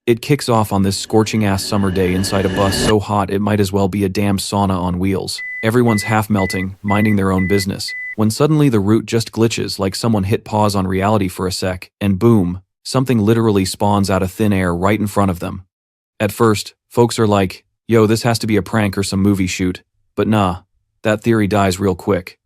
It kicks off on this scorching-ass summer day inside a bus so hot it might as well be a damn sauna on wheels. Everyone's half melting, minding their own business, when suddenly the route just glitches like someone hit pause on reality for a sec, and boom, something literally spawns out of thin air right in front of them. At first, folks are like, yo, this has to be a prank or some movie shoot, but nah, that theory dies real quick.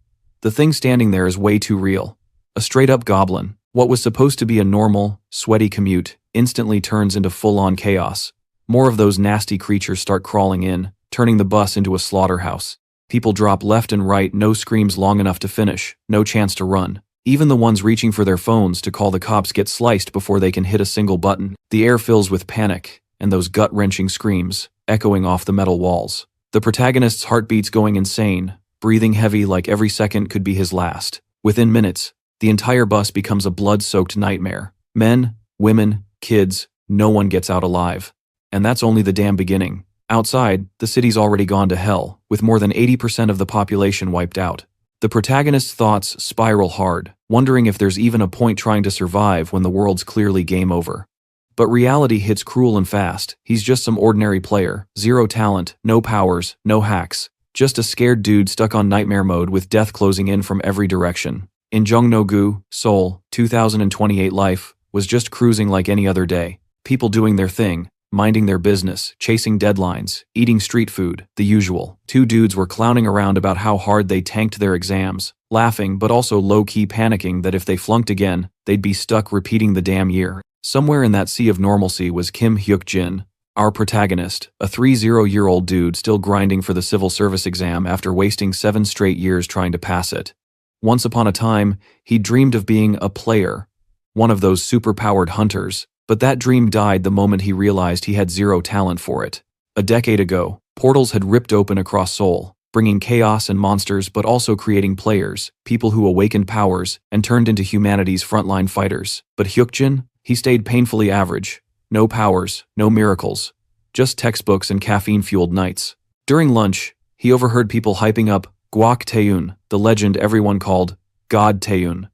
The thing standing there is way too real. A straight-up goblin. What was supposed to be a normal, sweaty commute instantly turns into full-on chaos. More of those nasty creatures start crawling in, turning the bus into a slaughterhouse. People drop left and right, no screams long enough to finish, no chance to run. Even the ones reaching for their phones to call the cops get sliced before they can hit a single button. The air fills with panic, and those gut-wrenching screams, echoing off the metal walls. The protagonist's heartbeat's going insane, breathing heavy like every second could be his last. Within minutes, the entire bus becomes a blood-soaked nightmare. Men, women, kids, no one gets out alive. And that's only the damn beginning. Outside, the city's already gone to hell, with more than 80% of the population wiped out. The protagonist's thoughts spiral hard, wondering if there's even a point trying to survive when the world's clearly game over. But reality hits cruel and fast. He's just some ordinary player, zero talent, no powers, no hacks, just a scared dude stuck on nightmare mode with death closing in from every direction. In Jongno-gu, Seoul, 2028 life was just cruising like any other day. People doing their thing, minding their business, chasing deadlines, eating street food, the usual. Two dudes were clowning around about how hard they tanked their exams, laughing but also low-key panicking that if they flunked again, they'd be stuck repeating the damn year. Somewhere in that sea of normalcy was Kim Hukjin, our protagonist, a 30-year-old dude still grinding for the civil service exam after wasting 7 straight years trying to pass it. Once upon a time, he dreamed of being a player, one of those super-powered hunters, but that dream died the moment he realized he had zero talent for it. A decade ago, portals had ripped open across Seoul, bringing chaos and monsters but also creating players, people who awakened powers and turned into humanity's frontline fighters. But Hukjin, he stayed painfully average. No powers, no miracles, just textbooks and caffeine-fueled nights. During lunch, he overheard people hyping up Gwak Taeun, the legend everyone called God Taeun.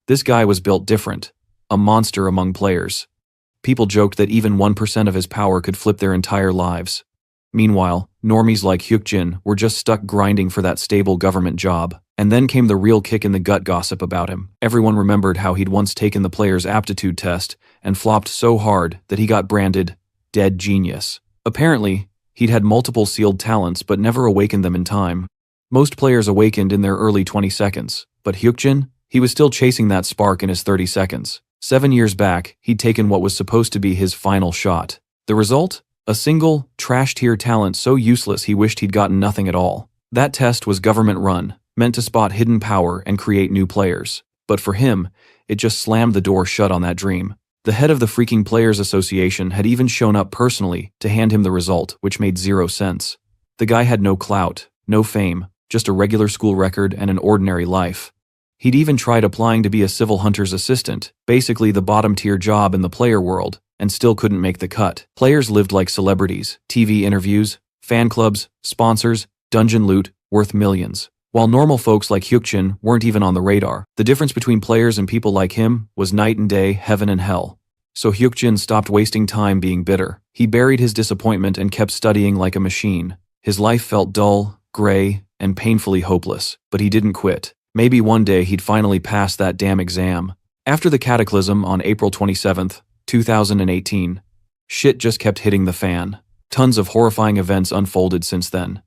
This guy was built different, a monster among players. People joked that even 1% of his power could flip their entire lives. Meanwhile, normies like Hukjin were just stuck grinding for that stable government job. And then came the real kick-in-the-gut gossip about him. Everyone remembered how he'd once taken the player's aptitude test and flopped so hard that he got branded dead genius. Apparently, he'd had multiple sealed talents but never awakened them in time. Most players awakened in their early 20 seconds, but Hukjin, he was still chasing that spark in his 30 seconds. 7 years back, he'd taken what was supposed to be his final shot. The result? A single, trash-tier talent so useless he wished he'd gotten nothing at all. That test was government-run, meant to spot hidden power and create new players. But for him, it just slammed the door shut on that dream. The head of the freaking Players Association had even shown up personally to hand him the result, which made zero sense. The guy had no clout, no fame, just a regular school record and an ordinary life. He'd even tried applying to be a civil hunter's assistant, basically the bottom-tier job in the player world, and still couldn't make the cut. Players lived like celebrities, TV interviews, fan clubs, sponsors, dungeon loot, worth millions. While normal folks like Hukjin weren't even on the radar, the difference between players and people like him was night and day, heaven and hell. So Hukjin stopped wasting time being bitter. He buried his disappointment and kept studying like a machine. His life felt dull, gray, and painfully hopeless, but he didn't quit. Maybe one day he'd finally pass that damn exam. After the cataclysm on April 27th, 2018, shit just kept hitting the fan. Tons of horrifying events unfolded since then.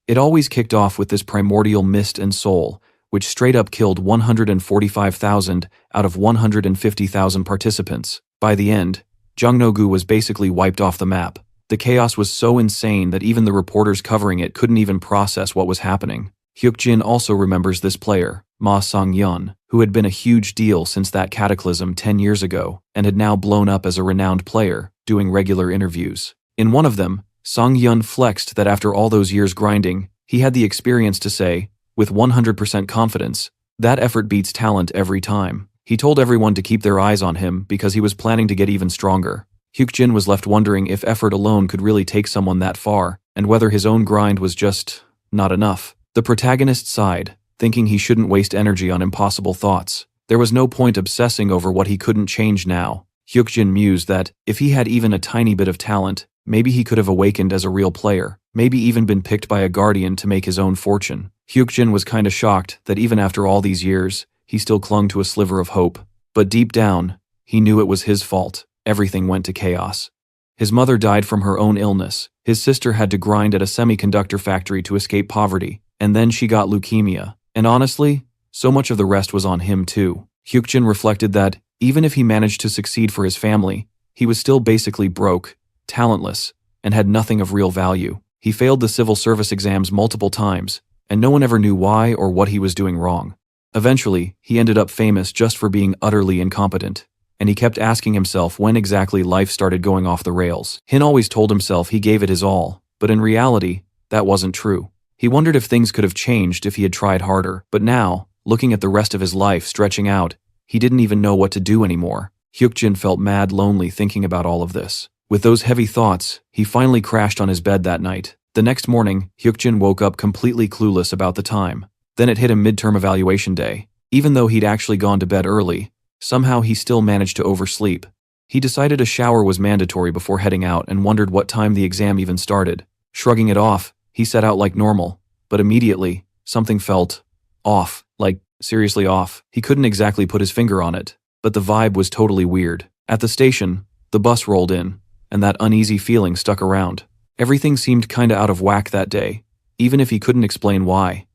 It always kicked off with this primordial mist and soul, which straight up killed 145,000 out of 150,000 participants. By the end, Jongno-gu was basically wiped off the map. The chaos was so insane that even the reporters covering it couldn't even process what was happening. Hukjin also remembers this player, Ma Sang-yeon, who had been a huge deal since that cataclysm 10 years ago and had now blown up as a renowned player, doing regular interviews. In one of them, Sang-yeon flexed that after all those years grinding, he had the experience to say, with 100% confidence, that effort beats talent every time. He told everyone to keep their eyes on him because he was planning to get even stronger. Hukjin was left wondering if effort alone could really take someone that far, and whether his own grind was just not enough. The protagonist sighed, thinking he shouldn't waste energy on impossible thoughts. There was no point obsessing over what he couldn't change now. Hukjin mused that, if he had even a tiny bit of talent, maybe he could have awakened as a real player, maybe even been picked by a guardian to make his own fortune. Hukjin was kinda shocked that even after all these years, he still clung to a sliver of hope. But deep down, he knew it was his fault. Everything went to chaos. His mother died from her own illness, his sister had to grind at a semiconductor factory to escape poverty, and then she got leukemia. And honestly, so much of the rest was on him too. Hukjin reflected that, even if he managed to succeed for his family, he was still basically broke, talentless, and had nothing of real value. He failed the civil service exams multiple times, and no one ever knew why or what he was doing wrong. Eventually, he ended up famous just for being utterly incompetent, and he kept asking himself when exactly life started going off the rails. Hin always told himself he gave it his all, but in reality, that wasn't true. He wondered if things could have changed if he had tried harder, but now, looking at the rest of his life stretching out, he didn't even know what to do anymore. Hukjin felt mad lonely thinking about all of this. With those heavy thoughts, he finally crashed on his bed that night. The next morning, Hukjin woke up completely clueless about the time. Then it hit him midterm evaluation day. Even though he'd actually gone to bed early, somehow he still managed to oversleep. He decided a shower was mandatory before heading out and wondered what time the exam even started. Shrugging it off, he set out like normal, but immediately, something felt off, like seriously off. He couldn't exactly put his finger on it, but the vibe was totally weird. At the station, the bus rolled in, and that uneasy feeling stuck around. Everything seemed kinda out of whack that day, even if he couldn't explain why.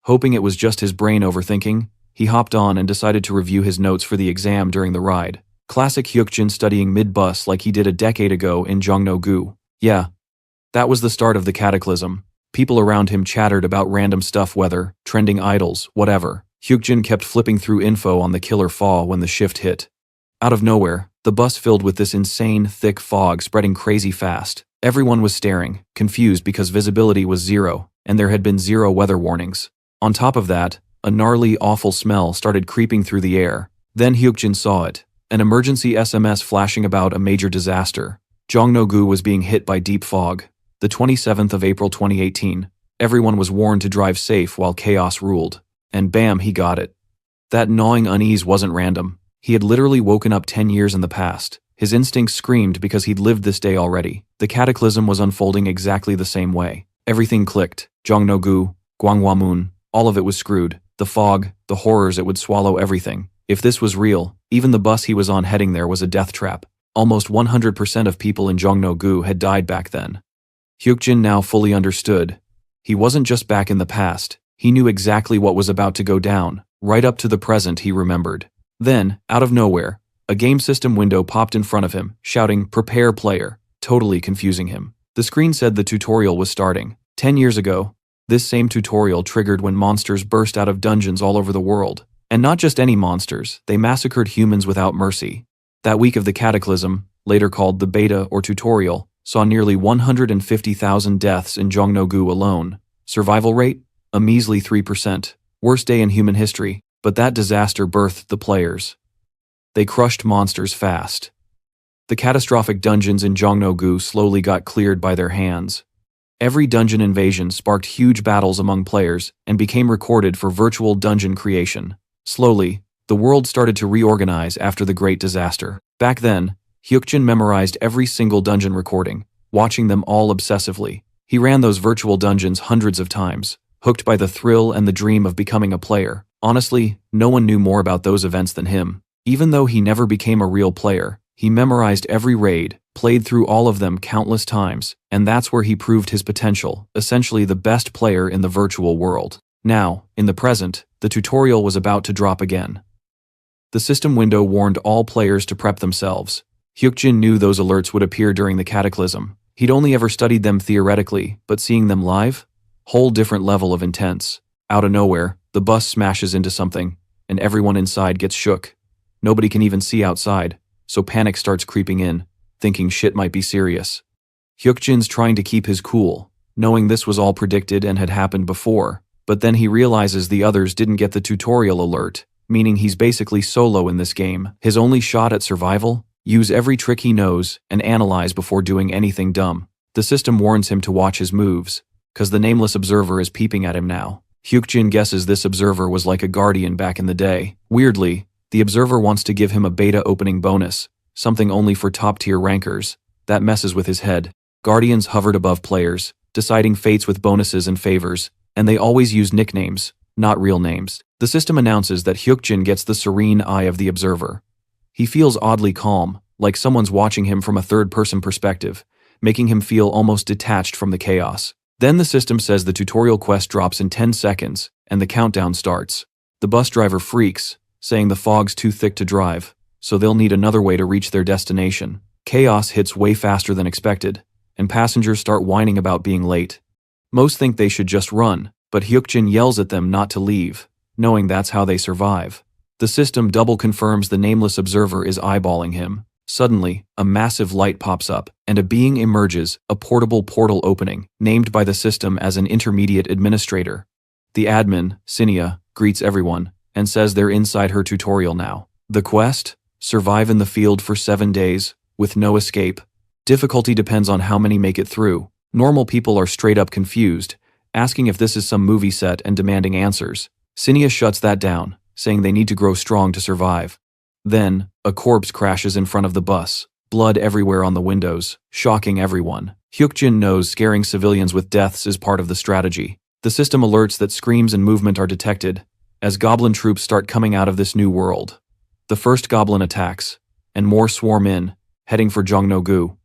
Hoping it was just his brain overthinking, he hopped on and decided to review his notes for the exam during the ride. Classic Hukjin studying mid-bus like he did a decade ago in Jongno-gu. Yeah, that was the start of the cataclysm. People around him chattered about random stuff, weather, trending idols, whatever. Hukjin kept flipping through info on the killer fog when the shift hit. Out of nowhere, the bus filled with this insane, thick fog spreading crazy fast. Everyone was staring, confused because visibility was zero, and there had been zero weather warnings. On top of that, a gnarly, awful smell started creeping through the air. Then Hukjin saw it, an emergency SMS flashing about a major disaster. Jongno-gu was being hit by deep fog. The 27th of April 2018, everyone was warned to drive safe while chaos ruled. And bam, he got it. That gnawing unease wasn't random. He had literally woken up 10 years in the past. His instincts screamed because he'd lived this day already. The cataclysm was unfolding exactly the same way. Everything clicked. Jongno-gu, Gwangwamun, all of it was screwed. The fog, the horrors, it would swallow everything. If this was real, even the bus he was on heading there was a death trap. Almost 100% of people in Jongno-gu had died back then. Hukjin now fully understood. He wasn't just back in the past. He knew exactly what was about to go down. Right up to the present, he remembered. Then, out of nowhere, a game system window popped in front of him, shouting, "Prepare player," totally confusing him. The screen said the tutorial was starting. 10 years ago, this same tutorial triggered when monsters burst out of dungeons all over the world. And not just any monsters, they massacred humans without mercy. That week of the cataclysm, later called the beta or tutorial, saw nearly 150,000 deaths in Jongno-gu alone. Survival rate? A measly 3%. Worst day in human history, but that disaster birthed the players. They crushed monsters fast. The catastrophic dungeons in Jongno-gu slowly got cleared by their hands. Every dungeon invasion sparked huge battles among players and became recorded for virtual dungeon creation. Slowly, the world started to reorganize after the great disaster. Back then, Hukjin memorized every single dungeon recording, watching them all obsessively. He ran those virtual dungeons hundreds of times, hooked by the thrill and the dream of becoming a player. Honestly, no one knew more about those events than him. Even though he never became a real player, he memorized every raid, played through all of them countless times, and that's where he proved his potential, essentially the best player in the virtual world. Now, in the present, the tutorial was about to drop again. The system window warned all players to prep themselves. Hukjin knew those alerts would appear during the cataclysm. He'd only ever studied them theoretically, but seeing them live? Whole different level of intense. Out of nowhere, the bus smashes into something, and everyone inside gets shook. Nobody can even see outside, so panic starts creeping in, thinking shit might be serious. Hukjin's trying to keep his cool, knowing this was all predicted and had happened before, but then he realizes the others didn't get the tutorial alert, meaning he's basically solo in this game. His only shot at survival? Use every trick he knows and analyze before doing anything dumb. The system warns him to watch his moves, cause the nameless observer is peeping at him now. Hukjin guesses this observer was like a guardian back in the day. Weirdly, the observer wants to give him a beta opening bonus, something only for top-tier rankers. That messes with his head. Guardians hovered above players, deciding fates with bonuses and favors, and they always use nicknames, not real names. The system announces that Hukjin gets the serene eye of the observer. He feels oddly calm, like someone's watching him from a third-person perspective, making him feel almost detached from the chaos. Then the system says the tutorial quest drops in 10 seconds, and the countdown starts. The bus driver freaks, saying the fog's too thick to drive, so they'll need another way to reach their destination. Chaos hits way faster than expected, and passengers start whining about being late. Most think they should just run, but Hukjin yells at them not to leave, knowing that's how they survive. The system double confirms the nameless observer is eyeballing him. Suddenly, a massive light pops up, and a being emerges, a portable portal opening, named by the system as an intermediate administrator. The admin, Cinia, greets everyone, and says they're inside her tutorial now. The quest? Survive in the field for 7 days, with no escape. Difficulty depends on how many make it through. Normal people are straight up confused, asking if this is some movie set and demanding answers. Cinia shuts that down, saying they need to grow strong to survive. Then, a corpse crashes in front of the bus, blood everywhere on the windows, shocking everyone. Hukjin knows scaring civilians with deaths is part of the strategy. The system alerts that screams and movement are detected, as goblin troops start coming out of this new world. The first goblin attacks, and more swarm in, heading for Jongno-gu.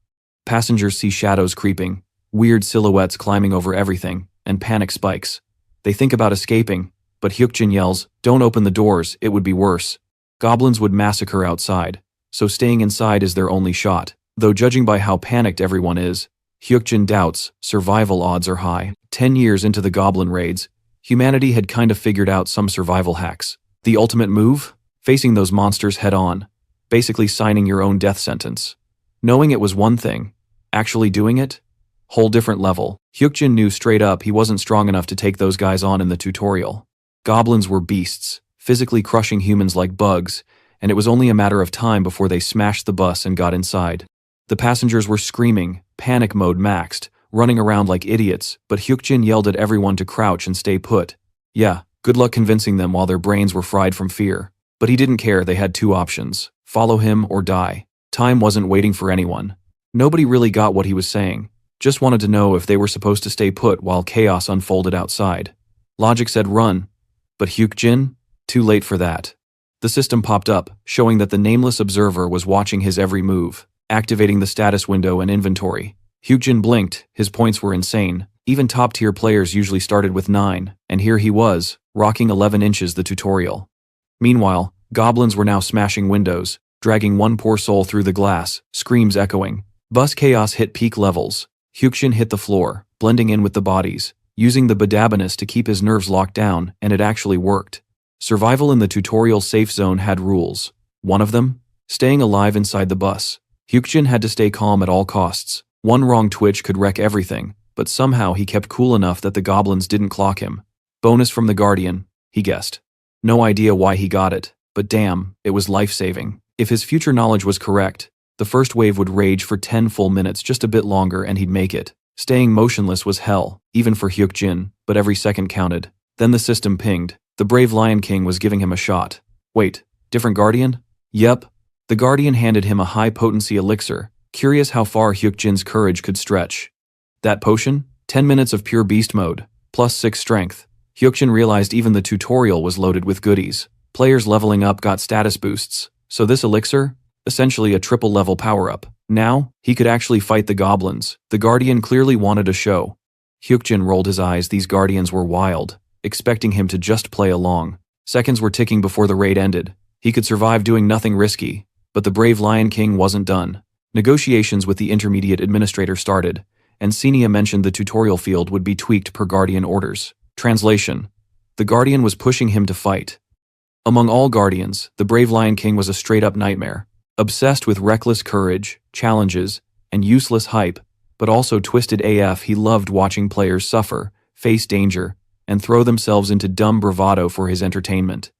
Passengers see shadows creeping, weird silhouettes climbing over everything, and panic spikes. They think about escaping, but Hukjin yells, "Don't open the doors, it would be worse." Goblins would massacre outside, so staying inside is their only shot. Though judging by how panicked everyone is, Hukjin doubts survival odds are high. 10 years into the goblin raids, humanity had kind of figured out some survival hacks. The ultimate move? Facing those monsters head-on, basically signing your own death sentence. Knowing it was one thing, actually doing it? Whole different level. Hukjin knew straight up he wasn't strong enough to take those guys on in the tutorial. Goblins were beasts, physically crushing humans like bugs, and it was only a matter of time before they smashed the bus and got inside. The passengers were screaming, panic mode maxed, running around like idiots, but Hukjin yelled at everyone to crouch and stay put. Yeah, good luck convincing them while their brains were fried from fear. But he didn't care. They had two options: follow him or die. Time wasn't waiting for anyone. Nobody really got what he was saying, just wanted to know if they were supposed to stay put while chaos unfolded outside. Logic said run, but Hukjin? Too late for that. The system popped up, showing that the nameless observer was watching his every move, activating the status window and inventory. Hukjin blinked, his points were insane. Even top-tier players usually started with 9, and here he was, rocking 11 inches the tutorial. Meanwhile, goblins were now smashing windows, dragging one poor soul through the glass, screams echoing. Bus chaos hit peak levels. Hukjin hit the floor, blending in with the bodies, using the Badabanus to keep his nerves locked down, and it actually worked. Survival in the tutorial safe zone had rules. One of them? Staying alive inside the bus. Hukjin had to stay calm at all costs. One wrong twitch could wreck everything, but somehow he kept cool enough that the goblins didn't clock him. Bonus from the Guardian, he guessed. No idea why he got it, but damn, it was life-saving. If his future knowledge was correct, the first wave would rage for 10 full minutes, just a bit longer, and he'd make it. Staying motionless was hell, even for Hukjin, but every second counted. Then the system pinged. The brave Lion King was giving him a shot. Wait, different Guardian? Yep. The Guardian handed him a high-potency elixir, curious how far Hukjin's courage could stretch. That potion? 10 minutes of pure beast mode, plus 6 strength. Hukjin realized even the tutorial was loaded with goodies. Players leveling up got status boosts, so this elixir? Essentially a triple-level power-up. Now, he could actually fight the goblins. The Guardian clearly wanted a show. Hukjin rolled his eyes. These Guardians were wild, expecting him to just play along. Seconds were ticking before the raid ended. He could survive doing nothing risky, but the brave Lion King wasn't done. Negotiations with the intermediate administrator started, and Cinia mentioned the tutorial field would be tweaked per Guardian orders. Translation: the Guardian was pushing him to fight. Among all Guardians, the brave Lion King was a straight-up nightmare. Obsessed with reckless courage, challenges, and useless hype, but also twisted AF. He loved watching players suffer, face danger, and throw themselves into dumb bravado for his entertainment.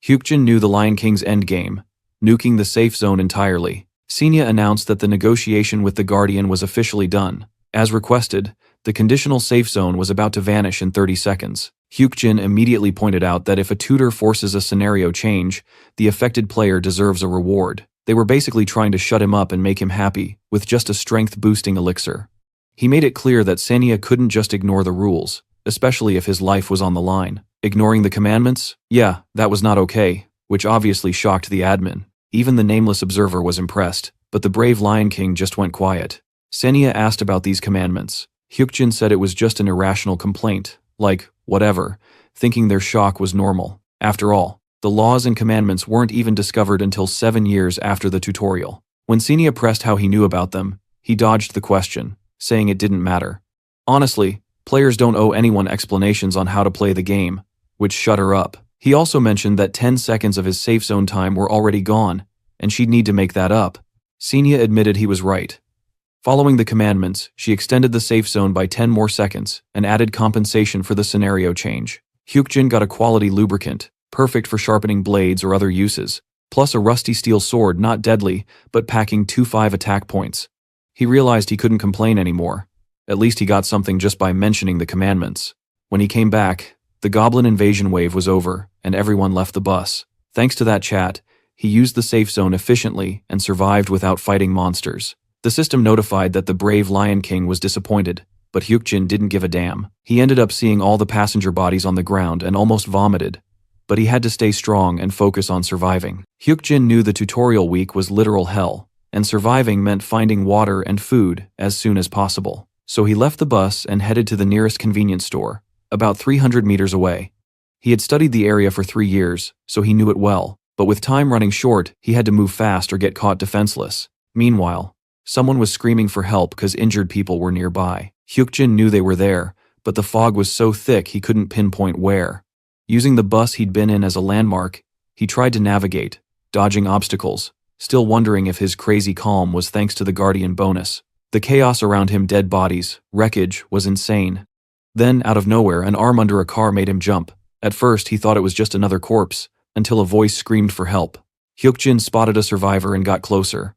Hukjin knew the Lion King's endgame, nuking the safe zone entirely. Cinia announced that the negotiation with the Guardian was officially done. As requested, the conditional safe zone was about to vanish in 30 seconds. Hukjin immediately pointed out that if a tutor forces a scenario change, the affected player deserves a reward. They were basically trying to shut him up and make him happy, with just a strength-boosting elixir. He made it clear that Sanya couldn't just ignore the rules, especially if his life was on the line. Ignoring the commandments? Yeah, that was not okay, which obviously shocked the admin. Even the nameless observer was impressed, but the brave Lion King just went quiet. Sanya asked about these commandments. Hukjin said it was just an irrational complaint, like, whatever, thinking their shock was normal. After all, the laws and commandments weren't even discovered until 7 years after the tutorial. When Sanya pressed how he knew about them, he dodged the question, saying it didn't matter. Honestly, players don't owe anyone explanations on how to play the game, which shut her up. He also mentioned that 10 seconds of his safe zone time were already gone, and she'd need to make that up. Sanya admitted he was right. Following the commandments, she extended the safe zone by 10 more seconds and added compensation for the scenario change. Hukjin got a quality lubricant, perfect for sharpening blades or other uses, plus a rusty steel sword not deadly, but packing 2-5 attack points. He realized he couldn't complain anymore. At least he got something just by mentioning the commandments. When he came back, the goblin invasion wave was over, and everyone left the bus. Thanks to that chat, he used the safe zone efficiently and survived without fighting monsters. The system notified that the brave Lion King was disappointed, but Hukjin didn't give a damn. He ended up seeing all the passenger bodies on the ground and almost vomited, but he had to stay strong and focus on surviving. Hukjin knew the tutorial week was literal hell, and surviving meant finding water and food as soon as possible. So he left the bus and headed to the nearest convenience store, about 300 meters away. He had studied the area for 3 years, so he knew it well, but with time running short, he had to move fast or get caught defenseless. Meanwhile, someone was screaming for help because injured people were nearby. Hukjin knew they were there, but the fog was so thick he couldn't pinpoint where. Using the bus he'd been in as a landmark, he tried to navigate, dodging obstacles, still wondering if his crazy calm was thanks to the Guardian bonus. The chaos around him, dead bodies, wreckage, was insane. Then, out of nowhere, an arm under a car made him jump. At first, he thought it was just another corpse, until a voice screamed for help. Hukjin spotted a survivor and got closer.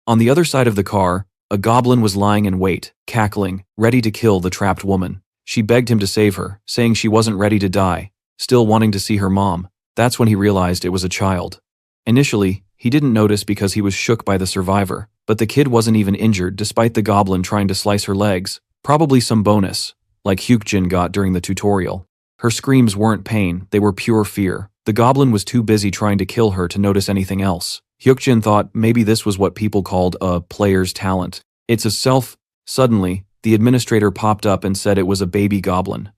On the other side of the car, a goblin was lying in wait, cackling, ready to kill the trapped woman. She begged him to save her, saying she wasn't ready to die, still wanting to see her mom. That's when he realized it was a child. Initially, he didn't notice because he was shook by the survivor, but the kid wasn't even injured despite the goblin trying to slice her legs, probably some bonus, like Hukjin got during the tutorial. Her screams weren't pain, they were pure fear. The goblin was too busy trying to kill her to notice anything else. Hukjin thought maybe this was what people called a player's talent. It's a self. Suddenly, the administrator popped up and said it was a baby goblin.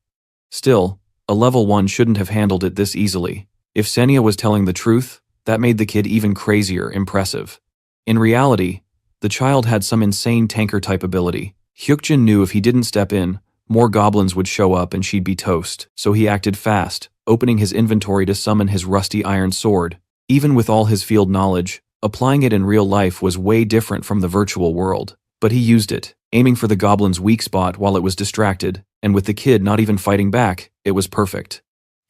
Still, a level 1 shouldn't have handled it this easily. If Sanya was telling the truth, that made the kid even crazier, impressive. In reality, the child had some insane tanker-type ability. Hukjin knew if he didn't step in, more goblins would show up and she'd be toast, so he acted fast, opening his inventory to summon his rusty iron sword. Even with all his field knowledge, applying it in real life was way different from the virtual world. But he used it, aiming for the goblin's weak spot while it was distracted, and with the kid not even fighting back, it was perfect.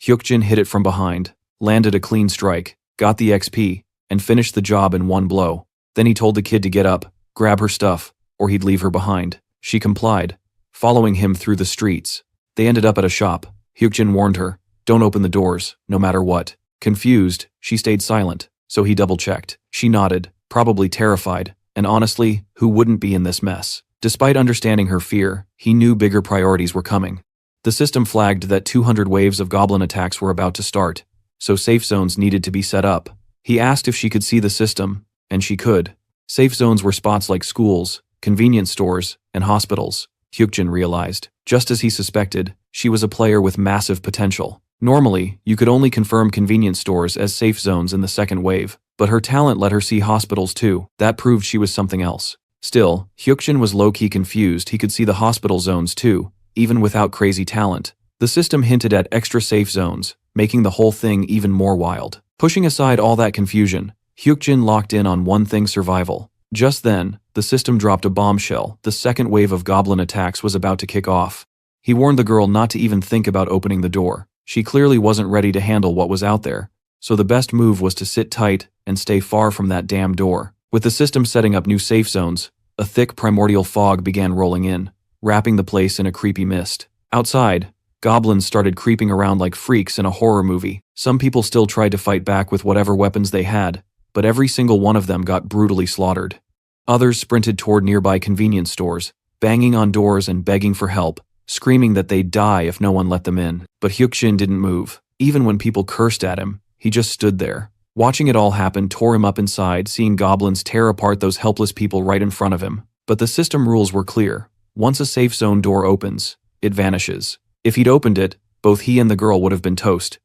Hukjin hit it from behind, landed a clean strike, got the XP, and finished the job in one blow. Then he told the kid to get up, grab her stuff, or he'd leave her behind. She complied, following him through the streets. They ended up at a shop. Hukjin warned her, "Don't open the doors, no matter what." Confused, she stayed silent, so he double-checked. She nodded, probably terrified, and honestly, who wouldn't be in this mess? Despite understanding her fear, he knew bigger priorities were coming. The system flagged that 200 waves of goblin attacks were about to start, so safe zones needed to be set up. He asked if she could see the system, and she could. Safe zones were spots like schools, convenience stores, and hospitals. Hukjin realized, just as he suspected, she was a player with massive potential. Normally, you could only confirm convenience stores as safe zones in the second wave, but her talent let her see hospitals too. That proved she was something else. Still, Hukjin was low-key confused. He could see the hospital zones too, even without crazy talent. The system hinted at extra safe zones, making the whole thing even more wild. Pushing aside all that confusion, Hukjin locked in on one thing: survival. Just then, the system dropped a bombshell. The second wave of goblin attacks was about to kick off. He warned the girl not to even think about opening the door. She clearly wasn't ready to handle what was out there, so the best move was to sit tight and stay far from that damn door. With the system setting up new safe zones, a thick primordial fog began rolling in, wrapping the place in a creepy mist. Outside, goblins started creeping around like freaks in a horror movie. Some people still tried to fight back with whatever weapons they had, but every single one of them got brutally slaughtered. Others sprinted toward nearby convenience stores, banging on doors and begging for help, screaming that they'd die if no one let them in. But Hukjin didn't move. Even when people cursed at him, he just stood there. Watching it all happen tore him up inside, seeing goblins tear apart those helpless people right in front of him. But the system rules were clear. Once a safe zone door opens, it vanishes. If he'd opened it, both he and the girl would have been toast.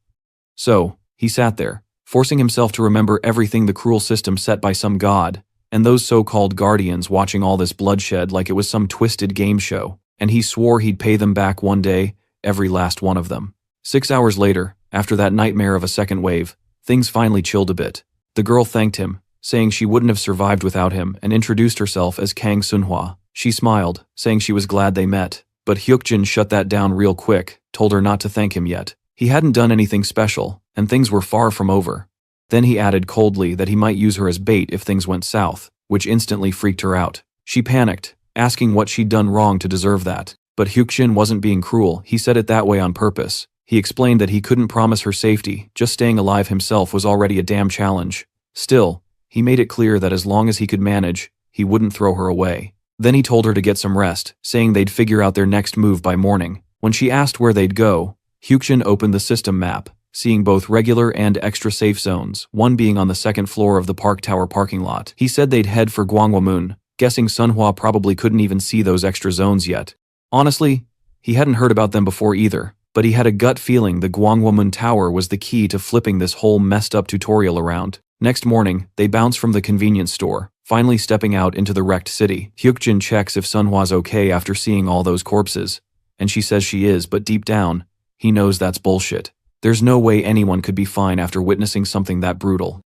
So, he sat there, forcing himself to remember everything the cruel system set by some god, and those so-called guardians watching all this bloodshed like it was some twisted game show, and he swore he'd pay them back one day, every last one of them. 6 hours later, after that nightmare of a second wave, things finally chilled a bit. The girl thanked him, saying she wouldn't have survived without him, and introduced herself as Kang Sunhwa. She smiled, saying she was glad they met, but Hukjin shut that down real quick, told her not to thank him yet. He hadn't done anything special, and things were far from over. Then he added coldly that he might use her as bait if things went south, which instantly freaked her out. She panicked, asking what she'd done wrong to deserve that. But Hukjin wasn't being cruel, he said it that way on purpose. He explained that he couldn't promise her safety, just staying alive himself was already a damn challenge. Still, he made it clear that as long as he could manage, he wouldn't throw her away. Then he told her to get some rest, saying they'd figure out their next move by morning. When she asked where they'd go, Hukjin opened the system map, seeing both regular and extra safe zones, one being on the second floor of the Park Tower parking lot. He said they'd head for Gwanghwamun, guessing Sunhwa probably couldn't even see those extra zones yet. Honestly, he hadn't heard about them before either, but he had a gut feeling the Gwanghwamun Tower was the key to flipping this whole messed up tutorial around. Next morning, they bounce from the convenience store, finally stepping out into the wrecked city. Hukjin checks if Sunhwa's okay after seeing all those corpses, and she says she is, but deep down, he knows that's bullshit. There's no way anyone could be fine after witnessing something that brutal.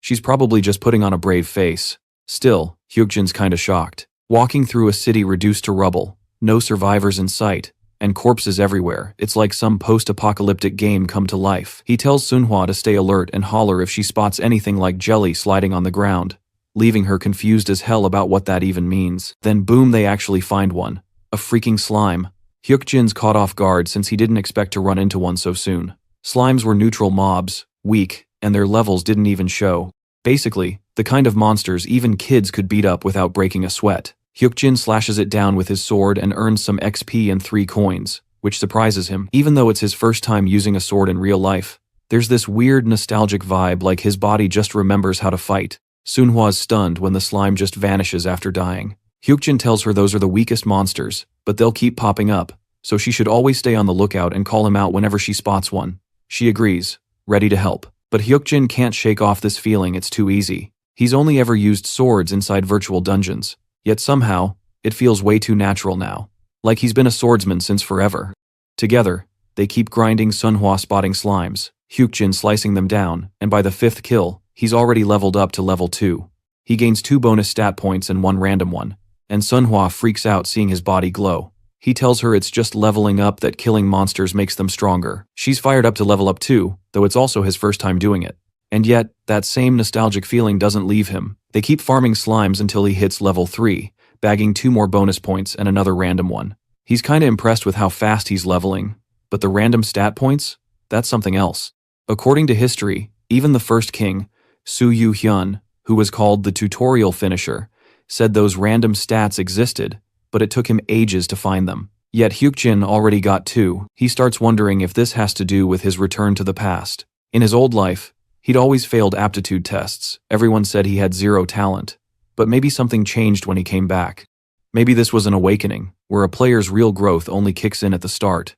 She's probably just putting on a brave face. Still, Hukjin's kinda shocked. Walking through a city reduced to rubble, no survivors in sight, and corpses everywhere, it's like some post-apocalyptic game come to life. He tells Sunhwa to stay alert and holler if she spots anything like jelly sliding on the ground, leaving her confused as hell about what that even means. Then boom, they actually find one. A freaking slime. Hukjin's caught off guard since he didn't expect to run into one so soon. Slimes were neutral mobs, weak, and their levels didn't even show. Basically, the kind of monsters even kids could beat up without breaking a sweat. Hukjin slashes it down with his sword and earns some XP and 3 coins, which surprises him. Even though it's his first time using a sword in real life, there's this weird nostalgic vibe like his body just remembers how to fight. Sunhwa's stunned when the slime just vanishes after dying. Hukjin tells her those are the weakest monsters, but they'll keep popping up, so she should always stay on the lookout and call him out whenever she spots one. She agrees, ready to help. But Hukjin can't shake off this feeling it's too easy. He's only ever used swords inside virtual dungeons, yet somehow, it feels way too natural now. Like he's been a swordsman since forever. Together, they keep grinding Sunhwa spotting slimes, Hukjin slicing them down, and by the 5th kill, he's already leveled up to level 2. He gains 2 bonus stat points and 1 random one, and Sunhwa freaks out seeing his body glow. He tells her it's just leveling up, that killing monsters makes them stronger. She's fired up to level up too, though it's also his first time doing it. And yet, that same nostalgic feeling doesn't leave him. They keep farming slimes until he hits level 3, bagging 2 more bonus points and another random one. He's kinda impressed with how fast he's leveling, but the random stat points? That's something else. According to history, even the first king, Su Yu Hyun, who was called the tutorial finisher, said those random stats existed, but it took him ages to find them. Yet Hukjin already got 2. He starts wondering if this has to do with his return to the past. In his old life, he'd always failed aptitude tests. Everyone said he had 0 talent. But maybe something changed when he came back. Maybe this was an awakening, where a player's real growth only kicks in at the start.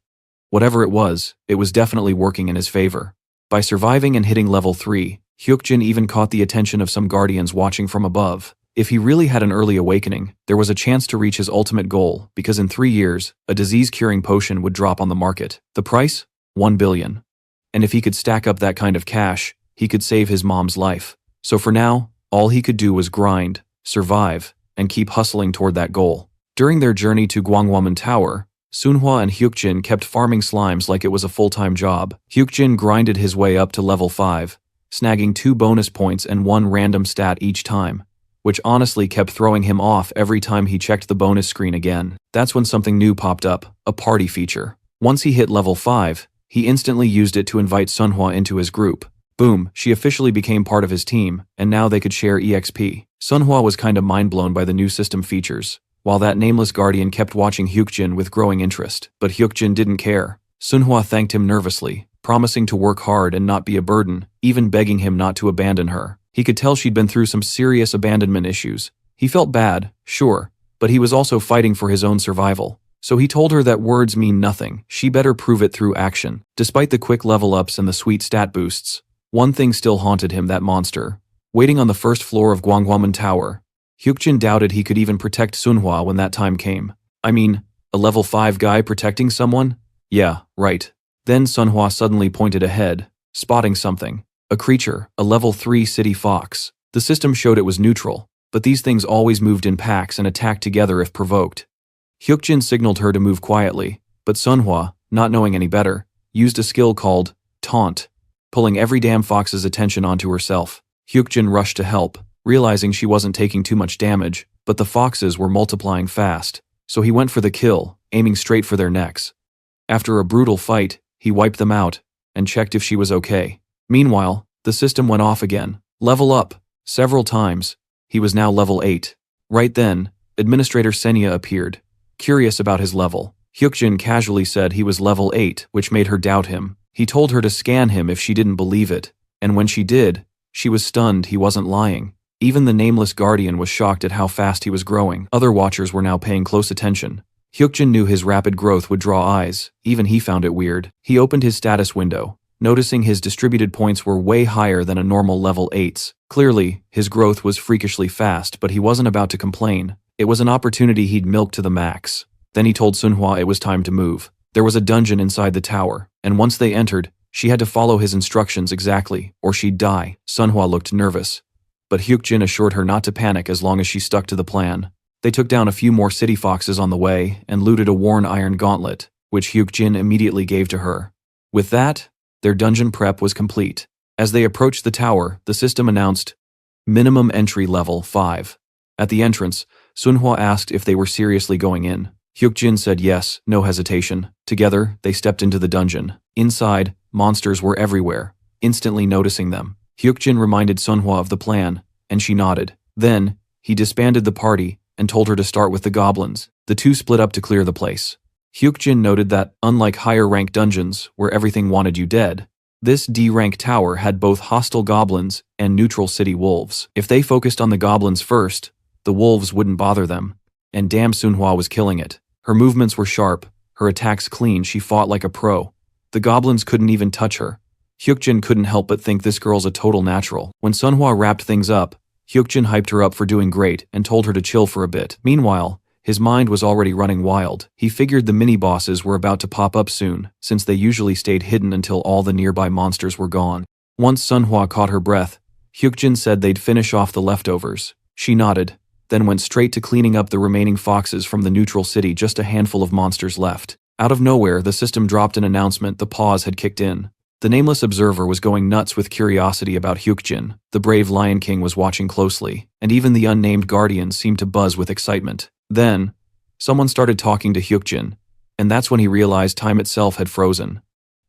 Whatever it was definitely working in his favor. By surviving and hitting level 3, Hukjin even caught the attention of some guardians watching from above. If he really had an early awakening, there was a chance to reach his ultimate goal, because in 3 years, a disease-curing potion would drop on the market. The price? 1 billion. And if he could stack up that kind of cash, he could save his mom's life. So for now, all he could do was grind, survive, and keep hustling toward that goal. During their journey to Gwanghwamun Tower, Sunhwa and Hukjin kept farming slimes like it was a full-time job. Hukjin grinded his way up to level 5, snagging 2 bonus points and 1 random stat each time, which honestly kept throwing him off every time he checked the bonus screen again. That's when something new popped up, a party feature. Once he hit level 5, he instantly used it to invite Sunhwa into his group. Boom, she officially became part of his team, and now they could share EXP. Sunhwa was kinda mind-blown by the new system features, while that nameless guardian kept watching Hukjin with growing interest. But Hukjin didn't care. Sunhwa thanked him nervously, promising to work hard and not be a burden, even begging him not to abandon her. He could tell she'd been through some serious abandonment issues. He felt bad, sure, but he was also fighting for his own survival. So he told her that words mean nothing, she better prove it through action. Despite the quick level ups and the sweet stat boosts, one thing still haunted him: that monster. Waiting on the first floor of Gwanghwamun Tower, Hukjin doubted he could even protect Sunhwa when that time came. I mean, a level 5 guy protecting someone? Yeah, right. Then Sunhwa suddenly pointed ahead, spotting something. A creature, a level 3 city fox. The system showed it was neutral, but these things always moved in packs and attacked together if provoked. Hukjin signaled her to move quietly, but Sunhwa, not knowing any better, used a skill called Taunt, pulling every damn fox's attention onto herself. Hukjin rushed to help, realizing she wasn't taking too much damage, but the foxes were multiplying fast, so he went for the kill, aiming straight for their necks. After a brutal fight, he wiped them out, and checked if she was okay. Meanwhile, the system went off again. Level up, several times. He was now level 8. Right then, Administrator Senya appeared, curious about his level. Hukjin casually said he was level 8, which made her doubt him. He told her to scan him if she didn't believe it, and when she did, she was stunned he wasn't lying. Even the nameless guardian was shocked at how fast he was growing. Other watchers were now paying close attention. Hukjin knew his rapid growth would draw eyes. Even he found it weird. He opened his status window, noticing his distributed points were way higher than a normal level 8's. Clearly, his growth was freakishly fast, but he wasn't about to complain. It was an opportunity he'd milked to the max. Then he told Sunhwa it was time to move. There was a dungeon inside the tower, and once they entered, she had to follow his instructions exactly, or she'd die. Sunhwa looked nervous, but Hukjin assured her not to panic as long as she stuck to the plan. They took down a few more city foxes on the way and looted a worn iron gauntlet, which Hukjin immediately gave to her. With that, their dungeon prep was complete. As they approached the tower, the system announced, minimum entry level 5. At the entrance, Sunhwa asked if they were seriously going in. Hukjin said yes, no hesitation. Together, they stepped into the dungeon. Inside, monsters were everywhere, instantly noticing them. Hukjin reminded Sunhwa of the plan, and she nodded. Then, he disbanded the party and told her to start with the goblins. The two split up to clear the place. Hukjin noted that, unlike higher-rank dungeons where everything wanted you dead, this D-rank tower had both hostile goblins and neutral city wolves. If they focused on the goblins first, the wolves wouldn't bother them. And damn, Sunhwa was killing it. Her movements were sharp, her attacks clean, she fought like a pro. The goblins couldn't even touch her. Hukjin couldn't help but think this girl's a total natural. When Sunhwa wrapped things up, Hukjin hyped her up for doing great and told her to chill for a bit. Meanwhile, his mind was already running wild. He figured the mini-bosses were about to pop up soon, since they usually stayed hidden until all the nearby monsters were gone. Once Sunhwa caught her breath, Hukjin said they'd finish off the leftovers. She nodded, then went straight to cleaning up the remaining foxes from the neutral city. Just a handful of monsters left. Out of nowhere, the system dropped an announcement: the pause had kicked in. The nameless observer was going nuts with curiosity about Hukjin. The brave Lion King was watching closely, and even the unnamed guardian seemed to buzz with excitement. Then, someone started talking to Hukjin, and that's when he realized time itself had frozen.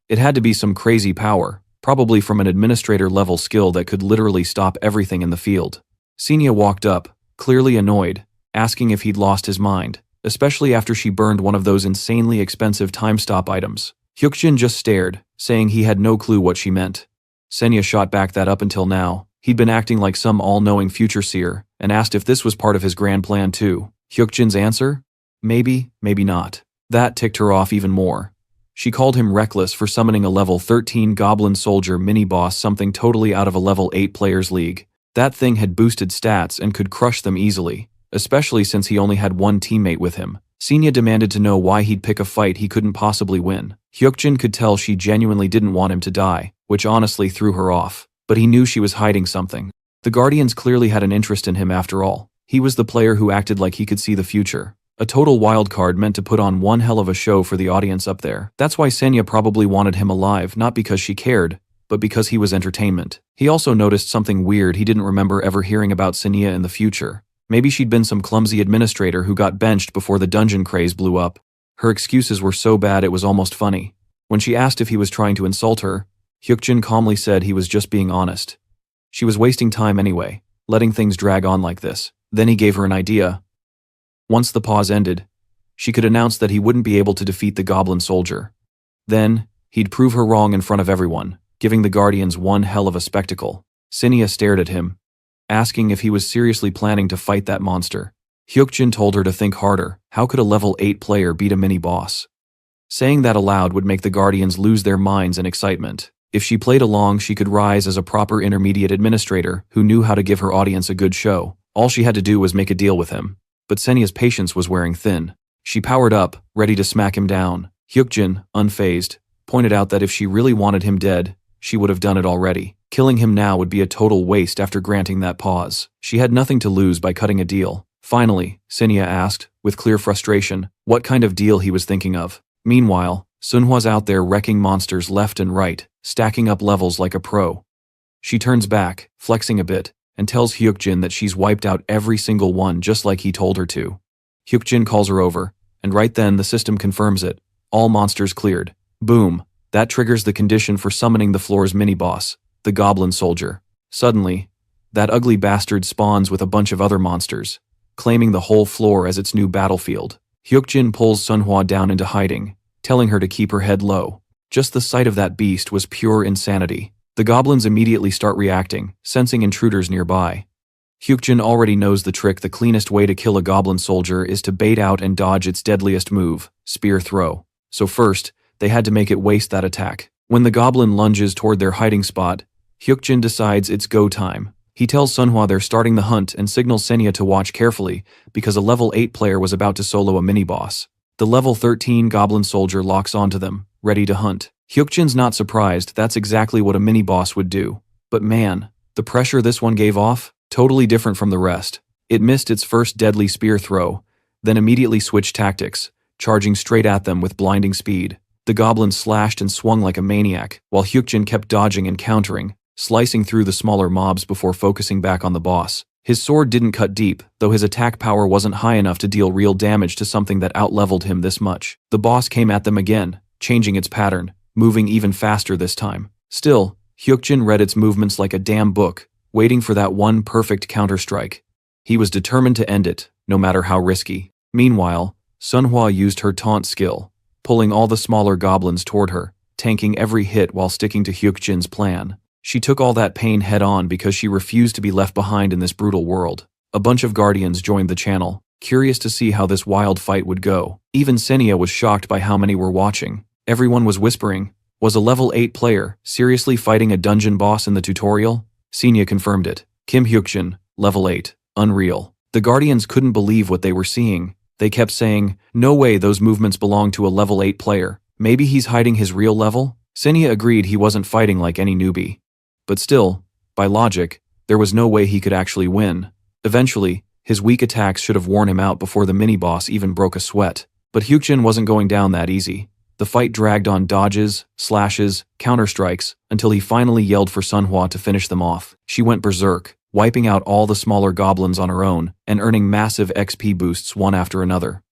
It had to be some crazy power, probably from an administrator-level skill that could literally stop everything in the field. Senya walked up, clearly annoyed, asking if he'd lost his mind, especially after she burned one of those insanely expensive time-stop items. Hukjin just stared, saying he had no clue what she meant. Senya shot back that up until now, he'd been acting like some all-knowing future seer, and asked if this was part of his grand plan too. Hukjin's answer? Maybe, maybe not. That ticked her off even more. She called him reckless for summoning a level 13 goblin soldier mini-boss, something totally out of a level 8 players league. That thing had boosted stats and could crush them easily, especially since he only had one teammate with him. Senya demanded to know why he'd pick a fight he couldn't possibly win. Hukjin could tell she genuinely didn't want him to die, which honestly threw her off, but he knew she was hiding something. The Guardians clearly had an interest in him after all. He was the player who acted like he could see the future. A total wildcard meant to put on one hell of a show for the audience up there. That's why Senya probably wanted him alive, not because she cared, but because he was entertainment. He also noticed something weird. He didn't remember ever hearing about Senya in the future. Maybe she'd been some clumsy administrator who got benched before the dungeon craze blew up. Her excuses were so bad it was almost funny. When she asked if he was trying to insult her, Hukjin calmly said he was just being honest. She was wasting time anyway, letting things drag on like this. Then he gave her an idea. Once the pause ended, she could announce that he wouldn't be able to defeat the goblin soldier. Then, he'd prove her wrong in front of everyone, giving the Guardians one hell of a spectacle. Cinia stared at him, asking if he was seriously planning to fight that monster. Hukjin told her to think harder. How could a level 8 player beat a mini-boss? Saying that aloud would make the Guardians lose their minds in excitement. If she played along, she could rise as a proper intermediate administrator who knew how to give her audience a good show. All she had to do was make a deal with him. But Senia's patience was wearing thin. She powered up, ready to smack him down. Hukjin, unfazed, pointed out that if she really wanted him dead, she would have done it already. Killing him now would be a total waste after granting that pause. She had nothing to lose by cutting a deal. Finally, Senia asked, with clear frustration, what kind of deal he was thinking of. Meanwhile, Sunhwa's out there wrecking monsters left and right, stacking up levels like a pro. She turns back, flexing a bit, and tells Hukjin that she's wiped out every single one just like he told her to. Hukjin calls her over, and right then the system confirms it. All monsters cleared. Boom. That triggers the condition for summoning the floor's mini-boss, the goblin soldier. Suddenly, that ugly bastard spawns with a bunch of other monsters, claiming the whole floor as its new battlefield. Hukjin pulls Sunhwa down into hiding, telling her to keep her head low. Just the sight of that beast was pure insanity. The goblins immediately start reacting, sensing intruders nearby. Hukjin already knows the trick. The cleanest way to kill a goblin soldier is to bait out and dodge its deadliest move, spear throw. So first, they had to make it waste that attack. When the goblin lunges toward their hiding spot, Hukjin decides it's go time. He tells Sunhwa they're starting the hunt and signals Senia to watch carefully because a level 8 player was about to solo a mini-boss. The level 13 goblin soldier locks onto them, ready to hunt. Hukjin's not surprised. That's exactly what a mini-boss would do. But man, the pressure this one gave off, totally different from the rest. It missed its first deadly spear throw, then immediately switched tactics, charging straight at them with blinding speed. The goblin slashed and swung like a maniac, while Hukjin kept dodging and countering, slicing through the smaller mobs before focusing back on the boss. His sword didn't cut deep, though his attack power wasn't high enough to deal real damage to something that outleveled him this much. The boss came at them again, changing its pattern, moving even faster this time. Still, Hukjin read its movements like a damn book, waiting for that one perfect counterstrike. He was determined to end it, no matter how risky. Meanwhile, Sunhwa used her taunt skill, pulling all the smaller goblins toward her, tanking every hit while sticking to Hukjin's plan. She took all that pain head-on because she refused to be left behind in this brutal world. A bunch of Guardians joined the channel, curious to see how this wild fight would go. Even Senia was shocked by how many were watching. Everyone was whispering, was a level 8 player seriously fighting a dungeon boss in the tutorial? Senia confirmed it. Kim Hukjin, level 8, unreal. The Guardians couldn't believe what they were seeing. They kept saying, no way those movements belong to a level 8 player. Maybe he's hiding his real level? Senia agreed he wasn't fighting like any newbie. But still, by logic, there was no way he could actually win. Eventually, his weak attacks should have worn him out before the mini-boss even broke a sweat. But Hukjin wasn't going down that easy. The fight dragged on dodges, slashes, counterstrikes, until he finally yelled for Sunhwa to finish them off. She went berserk, wiping out all the smaller goblins on her own and earning massive XP boosts one after another.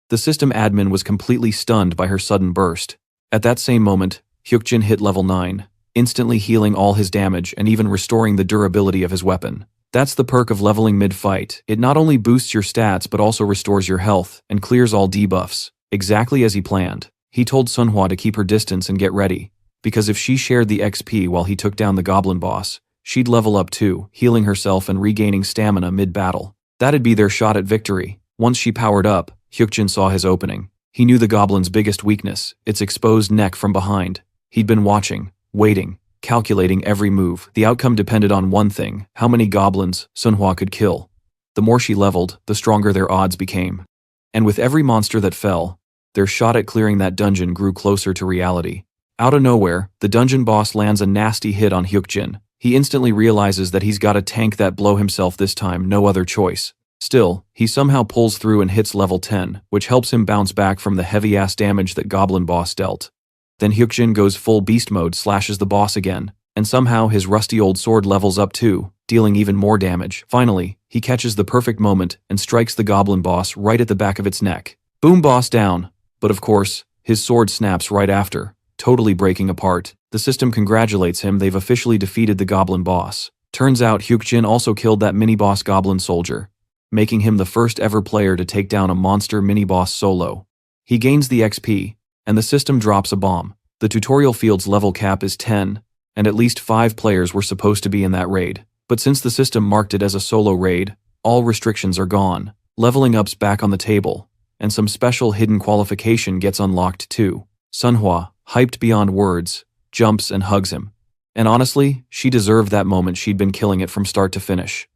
The system admin was completely stunned by her sudden burst. At that same moment, Hukjin hit level 9. Instantly healing all his damage and even restoring the durability of his weapon. That's the perk of leveling mid-fight. It not only boosts your stats but also restores your health and clears all debuffs, exactly as he planned. He told Sunhwa to keep her distance and get ready, because if she shared the XP while he took down the goblin boss, she'd level up too, healing herself and regaining stamina mid-battle. That'd be their shot at victory. Once she powered up, Hukjin saw his opening. He knew the goblin's biggest weakness, its exposed neck from behind. He'd been watching, waiting, calculating every move. The outcome depended on one thing: how many goblins Sunhwa could kill. The more she leveled, the stronger their odds became. And with every monster that fell, their shot at clearing that dungeon grew closer to reality. Out of nowhere, the dungeon boss lands a nasty hit on Hukjin. He instantly realizes that he's got to tank that blow himself this time, no other choice. Still, he somehow pulls through and hits level 10, which helps him bounce back from the heavy-ass damage that goblin boss dealt. Then Hukjin goes full beast mode, slashes the boss again, and somehow his rusty old sword levels up too, dealing even more damage. Finally, he catches the perfect moment and strikes the goblin boss right at the back of its neck. Boom, boss down. But of course, his sword snaps right after, totally breaking apart. The system congratulates him, they've officially defeated the goblin boss. Turns out Hukjin also killed that mini-boss goblin soldier, making him the first ever player to take down a monster mini-boss solo. He gains the XP, and the system drops a bomb. The tutorial field's level cap is 10, and at least 5 players were supposed to be in that raid. But since the system marked it as a solo raid, all restrictions are gone. Leveling up's back on the table, and some special hidden qualification gets unlocked too. Manhwa, hyped beyond words, jumps and hugs him. And honestly, she deserved that moment, she'd been killing it from start to finish.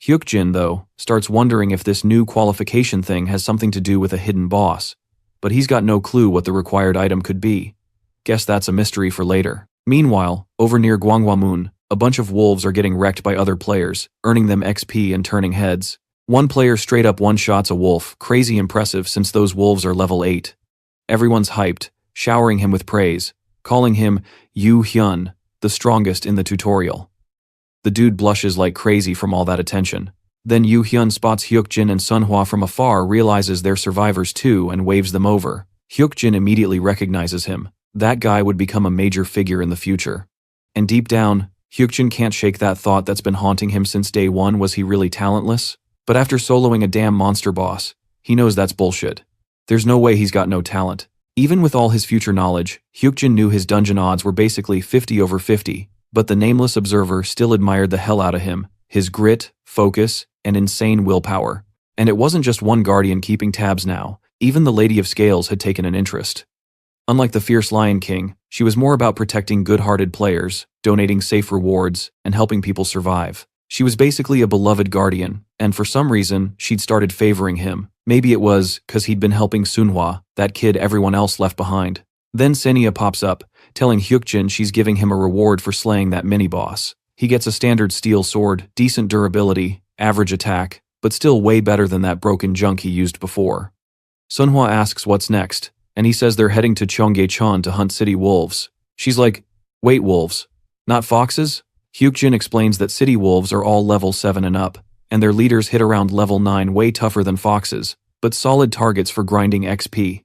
Hukjin, though, starts wondering if this new qualification thing has something to do with a hidden boss, but he's got no clue what the required item could be. Guess that's a mystery for later. Meanwhile, over near Gwanghwamun, a bunch of wolves are getting wrecked by other players, earning them XP and turning heads. One player straight up one-shots a wolf, crazy impressive since those wolves are level 8. Everyone's hyped, showering him with praise, calling him Yu Hyun, the strongest in the tutorial. The dude blushes like crazy from all that attention. Then Yu Hyun spots Hukjin and Manhwa from afar, realizes they're survivors too, and waves them over. Hukjin immediately recognizes him. That guy would become a major figure in the future. And deep down, Hukjin can't shake that thought that's been haunting him since day one. Was he really talentless? But after soloing a damn monster boss, he knows that's bullshit. There's no way he's got no talent. Even with all his future knowledge, Hukjin knew his dungeon odds were basically 50/50, but the nameless observer still admired the hell out of him, his grit, focus, and insane willpower. And it wasn't just one guardian keeping tabs now, even the Lady of Scales had taken an interest. Unlike the fierce Lion King, she was more about protecting good-hearted players, donating safe rewards, and helping people survive. She was basically a beloved guardian, and for some reason, she'd started favoring him. Maybe it was 'cause he'd been helping Manhwa, that kid everyone else left behind. Then Senia pops up, telling Hukjin she's giving him a reward for slaying that mini-boss. He gets a standard steel sword, decent durability, average attack, but still way better than that broken junk he used before. Manhwa asks what's next, and he says they're heading to Cheonggyecheon to hunt city wolves. She's like, wait, wolves? Not foxes? Hukjin explains that city wolves are all level 7 and up, and their leaders hit around level 9, way tougher than foxes, but solid targets for grinding XP.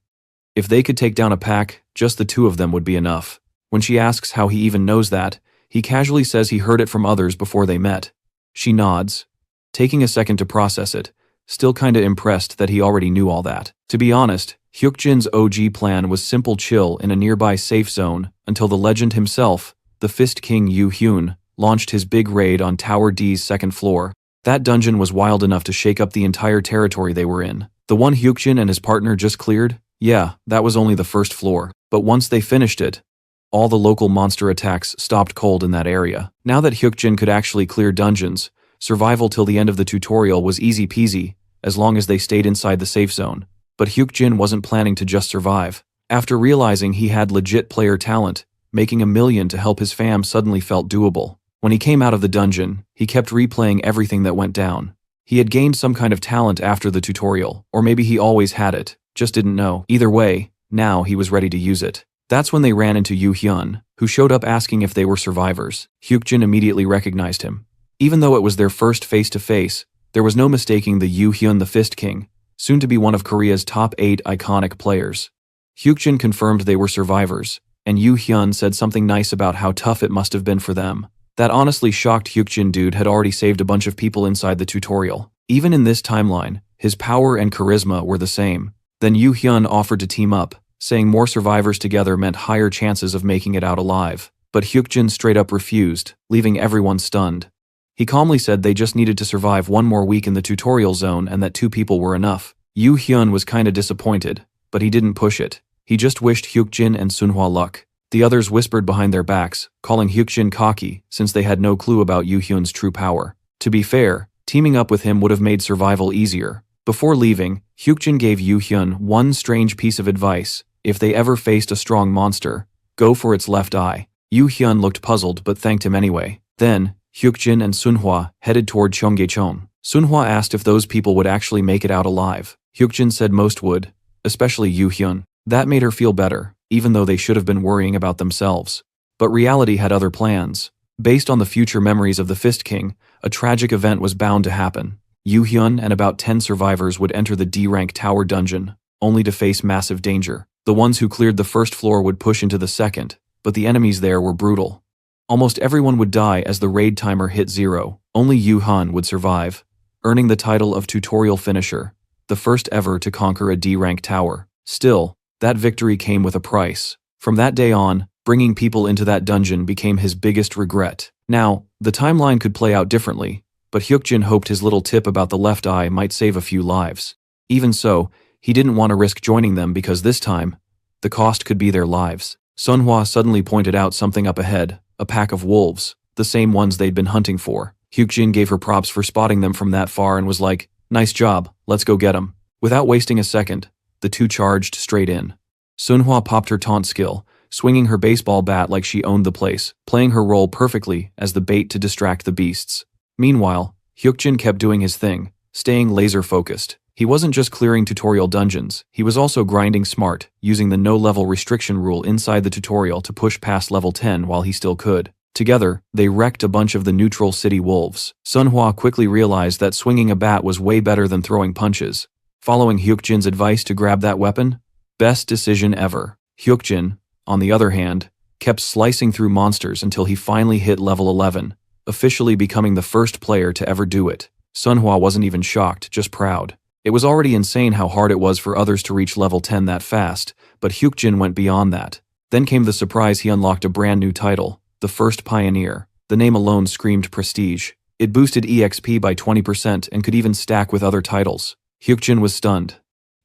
If they could take down a pack, just the 2 of them would be enough. When she asks how he even knows that, he casually says he heard it from others before they met. She nods, taking a second to process it, still kinda impressed that he already knew all that. To be honest, Hukjin's OG plan was simple: chill in a nearby safe zone until the legend himself, the Fist King Yu Hyun, launched his big raid on Tower D's 2nd floor. That dungeon was wild enough to shake up the entire territory they were in. The one Hukjin and his partner just cleared? Yeah, that was only the 1st floor. But once they finished it, all the local monster attacks stopped cold in that area. Now that Hukjin could actually clear dungeons, survival till the end of the tutorial was easy peasy, as long as they stayed inside the safe zone. But Hukjin wasn't planning to just survive. After realizing he had legit player talent, making $1 million to help his fam suddenly felt doable. When he came out of the dungeon, he kept replaying everything that went down. He had gained some kind of talent after the tutorial, or maybe he always had it, just didn't know. Either way, now he was ready to use it. That's when they ran into Yu Hyun, who showed up asking if they were survivors. Hukjin immediately recognized him. Even though it was their first face-to-face, there was no mistaking the Yu Hyun, the Fist King, soon to be one of Korea's top 8 iconic players. Hukjin confirmed they were survivors, and Yu Hyun said something nice about how tough it must have been for them. That honestly shocked Hukjin. Dude had already saved a bunch of people inside the tutorial. Even in this timeline, his power and charisma were the same. Then Yu Hyun offered to team up, saying more survivors together meant higher chances of making it out alive. But Hukjin straight up refused, leaving everyone stunned. He calmly said they just needed to survive 1 more week in the tutorial zone and that 2 people were enough. Yu Hyun was kinda disappointed, but he didn't push it. He just wished Hukjin and Manhwa luck. The others whispered behind their backs, calling Hukjin cocky since they had no clue about Yu Hyun's true power. To be fair, teaming up with him would have made survival easier. Before leaving, Hukjin gave Yu Hyun one strange piece of advice: if they ever faced a strong monster, go for its left eye. Yu Hyun looked puzzled but thanked him anyway. Then, Hukjin and Manhwa headed toward Cheonggyecheon. Manhwa asked if those people would actually make it out alive. Hukjin said most would, especially Yu Hyun. That made her feel better, even though they should have been worrying about themselves. But reality had other plans. Based on the future memories of the Fist King, a tragic event was bound to happen. Yu Hyun and about 10 survivors would enter the D-rank tower dungeon, only to face massive danger. The ones who cleared the first floor would push into the second, but the enemies there were brutal. Almost everyone would die as the raid timer hit 0. Only Yu Han would survive, earning the title of tutorial finisher, the first ever to conquer a D-rank tower. Still, that victory came with a price. From that day on, bringing people into that dungeon became his biggest regret. Now, the timeline could play out differently, but Hukjin hoped his little tip about the left eye might save a few lives. Even so, he didn't want to risk joining them because this time, the cost could be their lives. Sunhwa suddenly pointed out something up ahead, a pack of wolves, the same ones they'd been hunting for. Hukjin gave her props for spotting them from that far and was like, "Nice job, let's go get 'em." Without wasting a second, the two charged straight in. Sunhwa popped her taunt skill, swinging her baseball bat like she owned the place, playing her role perfectly as the bait to distract the beasts. Meanwhile, Hukjin kept doing his thing, staying laser-focused. He wasn't just clearing tutorial dungeons, he was also grinding smart, using the no-level restriction rule inside the tutorial to push past level 10 while he still could. Together, they wrecked a bunch of the neutral city wolves. Sunhwa quickly realized that swinging a bat was way better than throwing punches. Following Hukjin's advice to grab that weapon? Best decision ever. Hukjin, on the other hand, kept slicing through monsters until he finally hit level 11, officially becoming the first player to ever do it. Sunhwa wasn't even shocked, just proud. It was already insane how hard it was for others to reach level 10 that fast, but Hukjin went beyond that. Then came the surprise he unlocked a brand new title, the First Pioneer. The name alone screamed prestige. It boosted EXP by 20% and could even stack with other titles. Hukjin was stunned.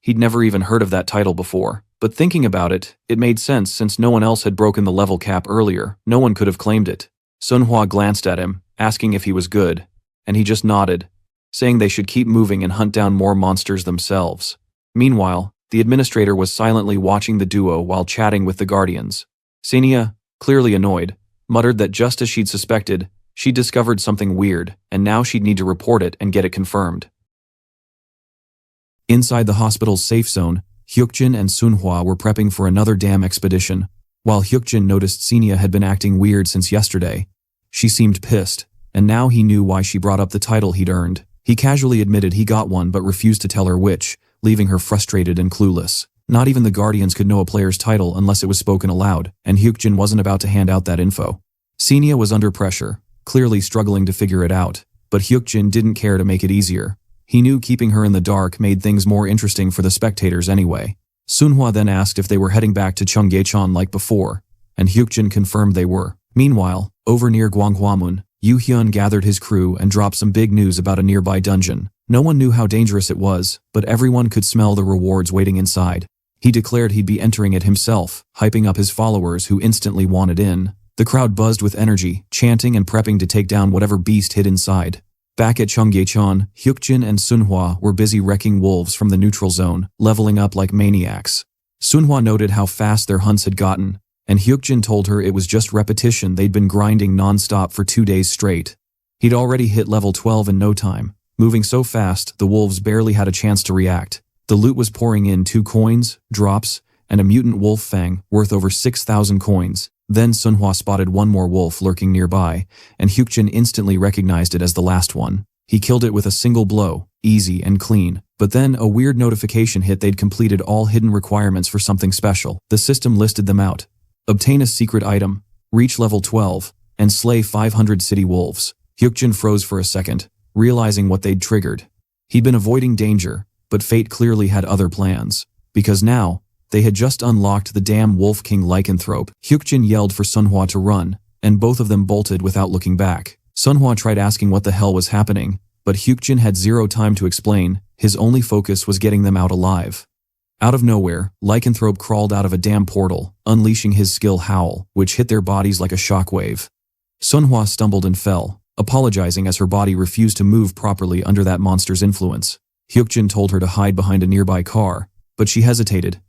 He'd never even heard of that title before. But thinking about it, it made sense since no one else had broken the level cap earlier. No one could have claimed it. Sunhwa glanced at him, asking if he was good, and he just nodded, saying they should keep moving and hunt down more monsters themselves. Meanwhile, the administrator was silently watching the duo while chatting with the guardians. Xenia, clearly annoyed, muttered that just as she'd suspected, she'd discovered something weird, and now she'd need to report it and get it confirmed. Inside the hospital's safe zone, Hukjin and Sunhwa were prepping for another dam expedition. While Hukjin noticed Xenia had been acting weird since yesterday, she seemed pissed, and now he knew why she brought up the title he'd earned. He casually admitted he got one but refused to tell her which, leaving her frustrated and clueless. Not even the Guardians could know a player's title unless it was spoken aloud, and Hukjin wasn't about to hand out that info. Xenia was under pressure, clearly struggling to figure it out, but Hukjin didn't care to make it easier. He knew keeping her in the dark made things more interesting for the spectators anyway. Sunhwa then asked if they were heading back to Cheonggyecheon like before, and Hukjin confirmed they were. Meanwhile, over near Gwanghwamun, Yu Hyun gathered his crew and dropped some big news about a nearby dungeon. No one knew how dangerous it was, but everyone could smell the rewards waiting inside. He declared he'd be entering it himself, hyping up his followers who instantly wanted in. The crowd buzzed with energy, chanting and prepping to take down whatever beast hid inside. Back at Cheonggyecheon, Hukjin and Sunhwa were busy wrecking wolves from the neutral zone, leveling up like maniacs. Sunhwa noted how fast their hunts had gotten, and Hukjin told her it was just repetition. They'd been grinding non-stop for 2 days straight. He'd already hit level 12 in no time, moving so fast the wolves barely had a chance to react. The loot was pouring in 2 coins, drops, and a mutant wolf fang worth over 6,000 coins. Then Sunhwa spotted one more wolf lurking nearby, and Hukjin instantly recognized it as the last one. He killed it with a single blow, easy and clean. But then a weird notification hit. They'd completed all hidden requirements for something special. The system listed them out. Obtain a secret item, reach level 12, and slay 500 city wolves. Hukjin froze for a second, realizing what they'd triggered. He'd been avoiding danger, but fate clearly had other plans. Because now, they had just unlocked the damn Wolf King Lycanthrope. Hukjin yelled for Sunhwa to run, and both of them bolted without looking back. Sunhwa tried asking what the hell was happening, but Hukjin had zero time to explain. His only focus was getting them out alive. Out of nowhere, Lycanthrope crawled out of a damn portal, unleashing his skill Howl, which hit their bodies like a shockwave. Sunhwa stumbled and fell, apologizing as her body refused to move properly under that monster's influence. Hukjin told her to hide behind a nearby car, but she hesitated,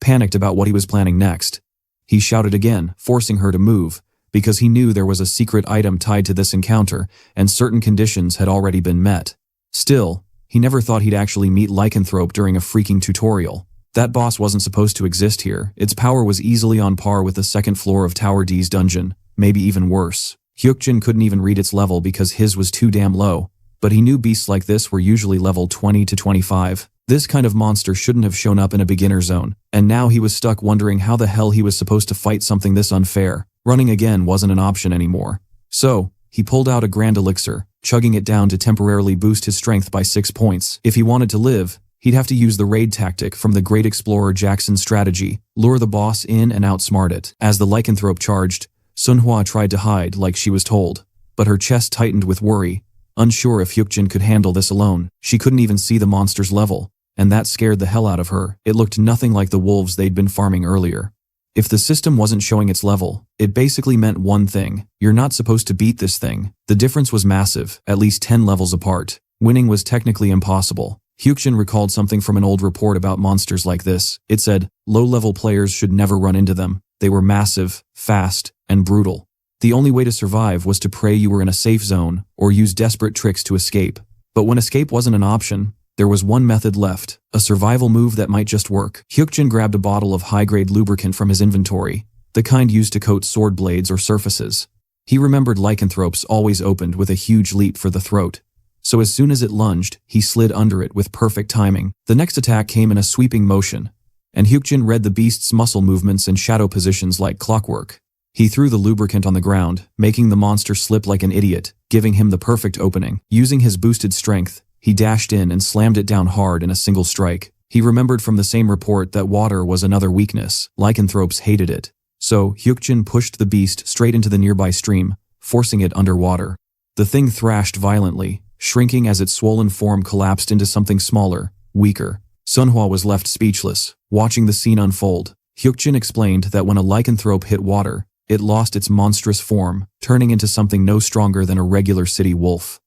panicked about what he was planning next. He shouted again, forcing her to move, because he knew there was a secret item tied to this encounter, and certain conditions had already been met. Still, he never thought he'd actually meet Lycanthrope during a freaking tutorial. That boss wasn't supposed to exist here. Its power was easily on par with the second floor of Tower D's dungeon, maybe even worse. Hukjin couldn't even read its level because his was too damn low, but he knew beasts like this were usually level 20 to 25. This kind of monster shouldn't have shown up in a beginner zone, and now he was stuck wondering how the hell he was supposed to fight something this unfair. Running again wasn't an option anymore. So, he pulled out a grand elixir, chugging it down to temporarily boost his strength by 6 points. If he wanted to live, he'd have to use the raid tactic from the great explorer Jackson's strategy, lure the boss in and outsmart it. As the lycanthrope charged, Manhwa tried to hide like she was told, but her chest tightened with worry, unsure if Hukjin could handle this alone. She couldn't even see the monster's level, and that scared the hell out of her. It looked nothing like the wolves they'd been farming earlier. If the system wasn't showing its level, it basically meant one thing: you're not supposed to beat this thing. The difference was massive, at least 10 levels apart. Winning was technically impossible. Hukjin recalled something from an old report about monsters like this. It said, low-level players should never run into them. They were massive, fast, and brutal. The only way to survive was to pray you were in a safe zone, or use desperate tricks to escape. But when escape wasn't an option, there was one method left, a survival move that might just work. Hukjin grabbed a bottle of high-grade lubricant from his inventory, the kind used to coat sword blades or surfaces. He remembered lycanthropes always opened with a huge leap for the throat, so as soon as it lunged, he slid under it with perfect timing. The next attack came in a sweeping motion, and Hukjin read the beast's muscle movements and shadow positions like clockwork. He threw the lubricant on the ground, making the monster slip like an idiot, giving him the perfect opening. Using his boosted strength, he dashed in and slammed it down hard in a single strike. He remembered from the same report that water was another weakness. Lycanthropes hated it. So, Hukjin pushed the beast straight into the nearby stream, forcing it underwater. The thing thrashed violently, shrinking as its swollen form collapsed into something smaller, weaker. Manhwa was left speechless, watching the scene unfold. Hukjin explained that when a lycanthrope hit water, it lost its monstrous form, turning into something no stronger than a regular city wolf.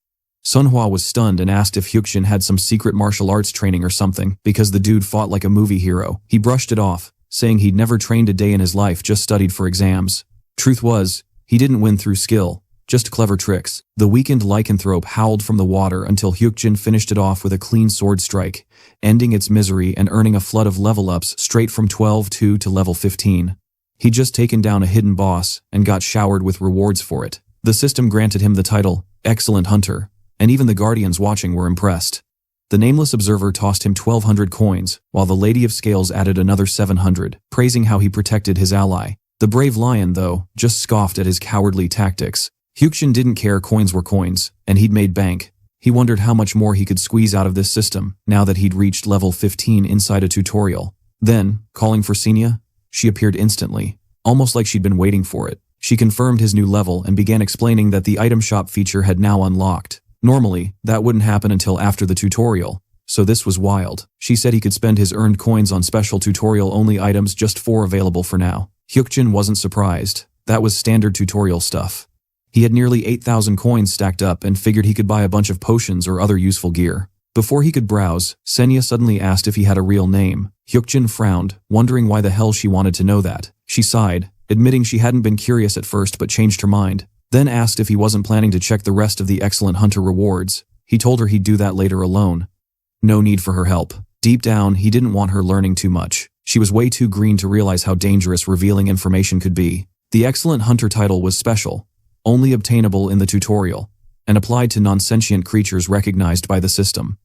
Manhwa was stunned and asked if Hukjin had some secret martial arts training or something, because the dude fought like a movie hero. He brushed it off, saying he'd never trained a day in his life, just studied for exams. Truth was, he didn't win through skill, just clever tricks. The weakened lycanthrope howled from the water until Hukjin finished it off with a clean sword strike, ending its misery and earning a flood of level-ups straight from 12-2 to level 15. He'd just taken down a hidden boss and got showered with rewards for it. The system granted him the title, Excellent Hunter, and even the Guardians watching were impressed. The nameless observer tossed him 1,200 coins, while the Lady of Scales added another 700, praising how he protected his ally. The brave lion, though, just scoffed at his cowardly tactics. Hukjin didn't care, coins were coins, and he'd made bank. He wondered how much more he could squeeze out of this system, now that he'd reached level 15 inside a tutorial. Then, calling for Senia, she appeared instantly, almost like she'd been waiting for it. She confirmed his new level and began explaining that the item shop feature had now unlocked. Normally, that wouldn't happen until after the tutorial, so this was wild. She said he could spend his earned coins on special tutorial-only items, just 4 available for now. Hukjin wasn't surprised. That was standard tutorial stuff. He had nearly 8,000 coins stacked up and figured he could buy a bunch of potions or other useful gear. Before he could browse, Senia suddenly asked if he had a real name. Hukjin frowned, wondering why the hell she wanted to know that. She sighed, admitting she hadn't been curious at first but changed her mind. Then asked if he wasn't planning to check the rest of the Excellent Hunter rewards. He told her he'd do that later alone. No need for her help. Deep down, he didn't want her learning too much. She was way too green to realize how dangerous revealing information could be. The Excellent Hunter title was special, only obtainable in the tutorial, and applied to non-sentient creatures recognized by the system.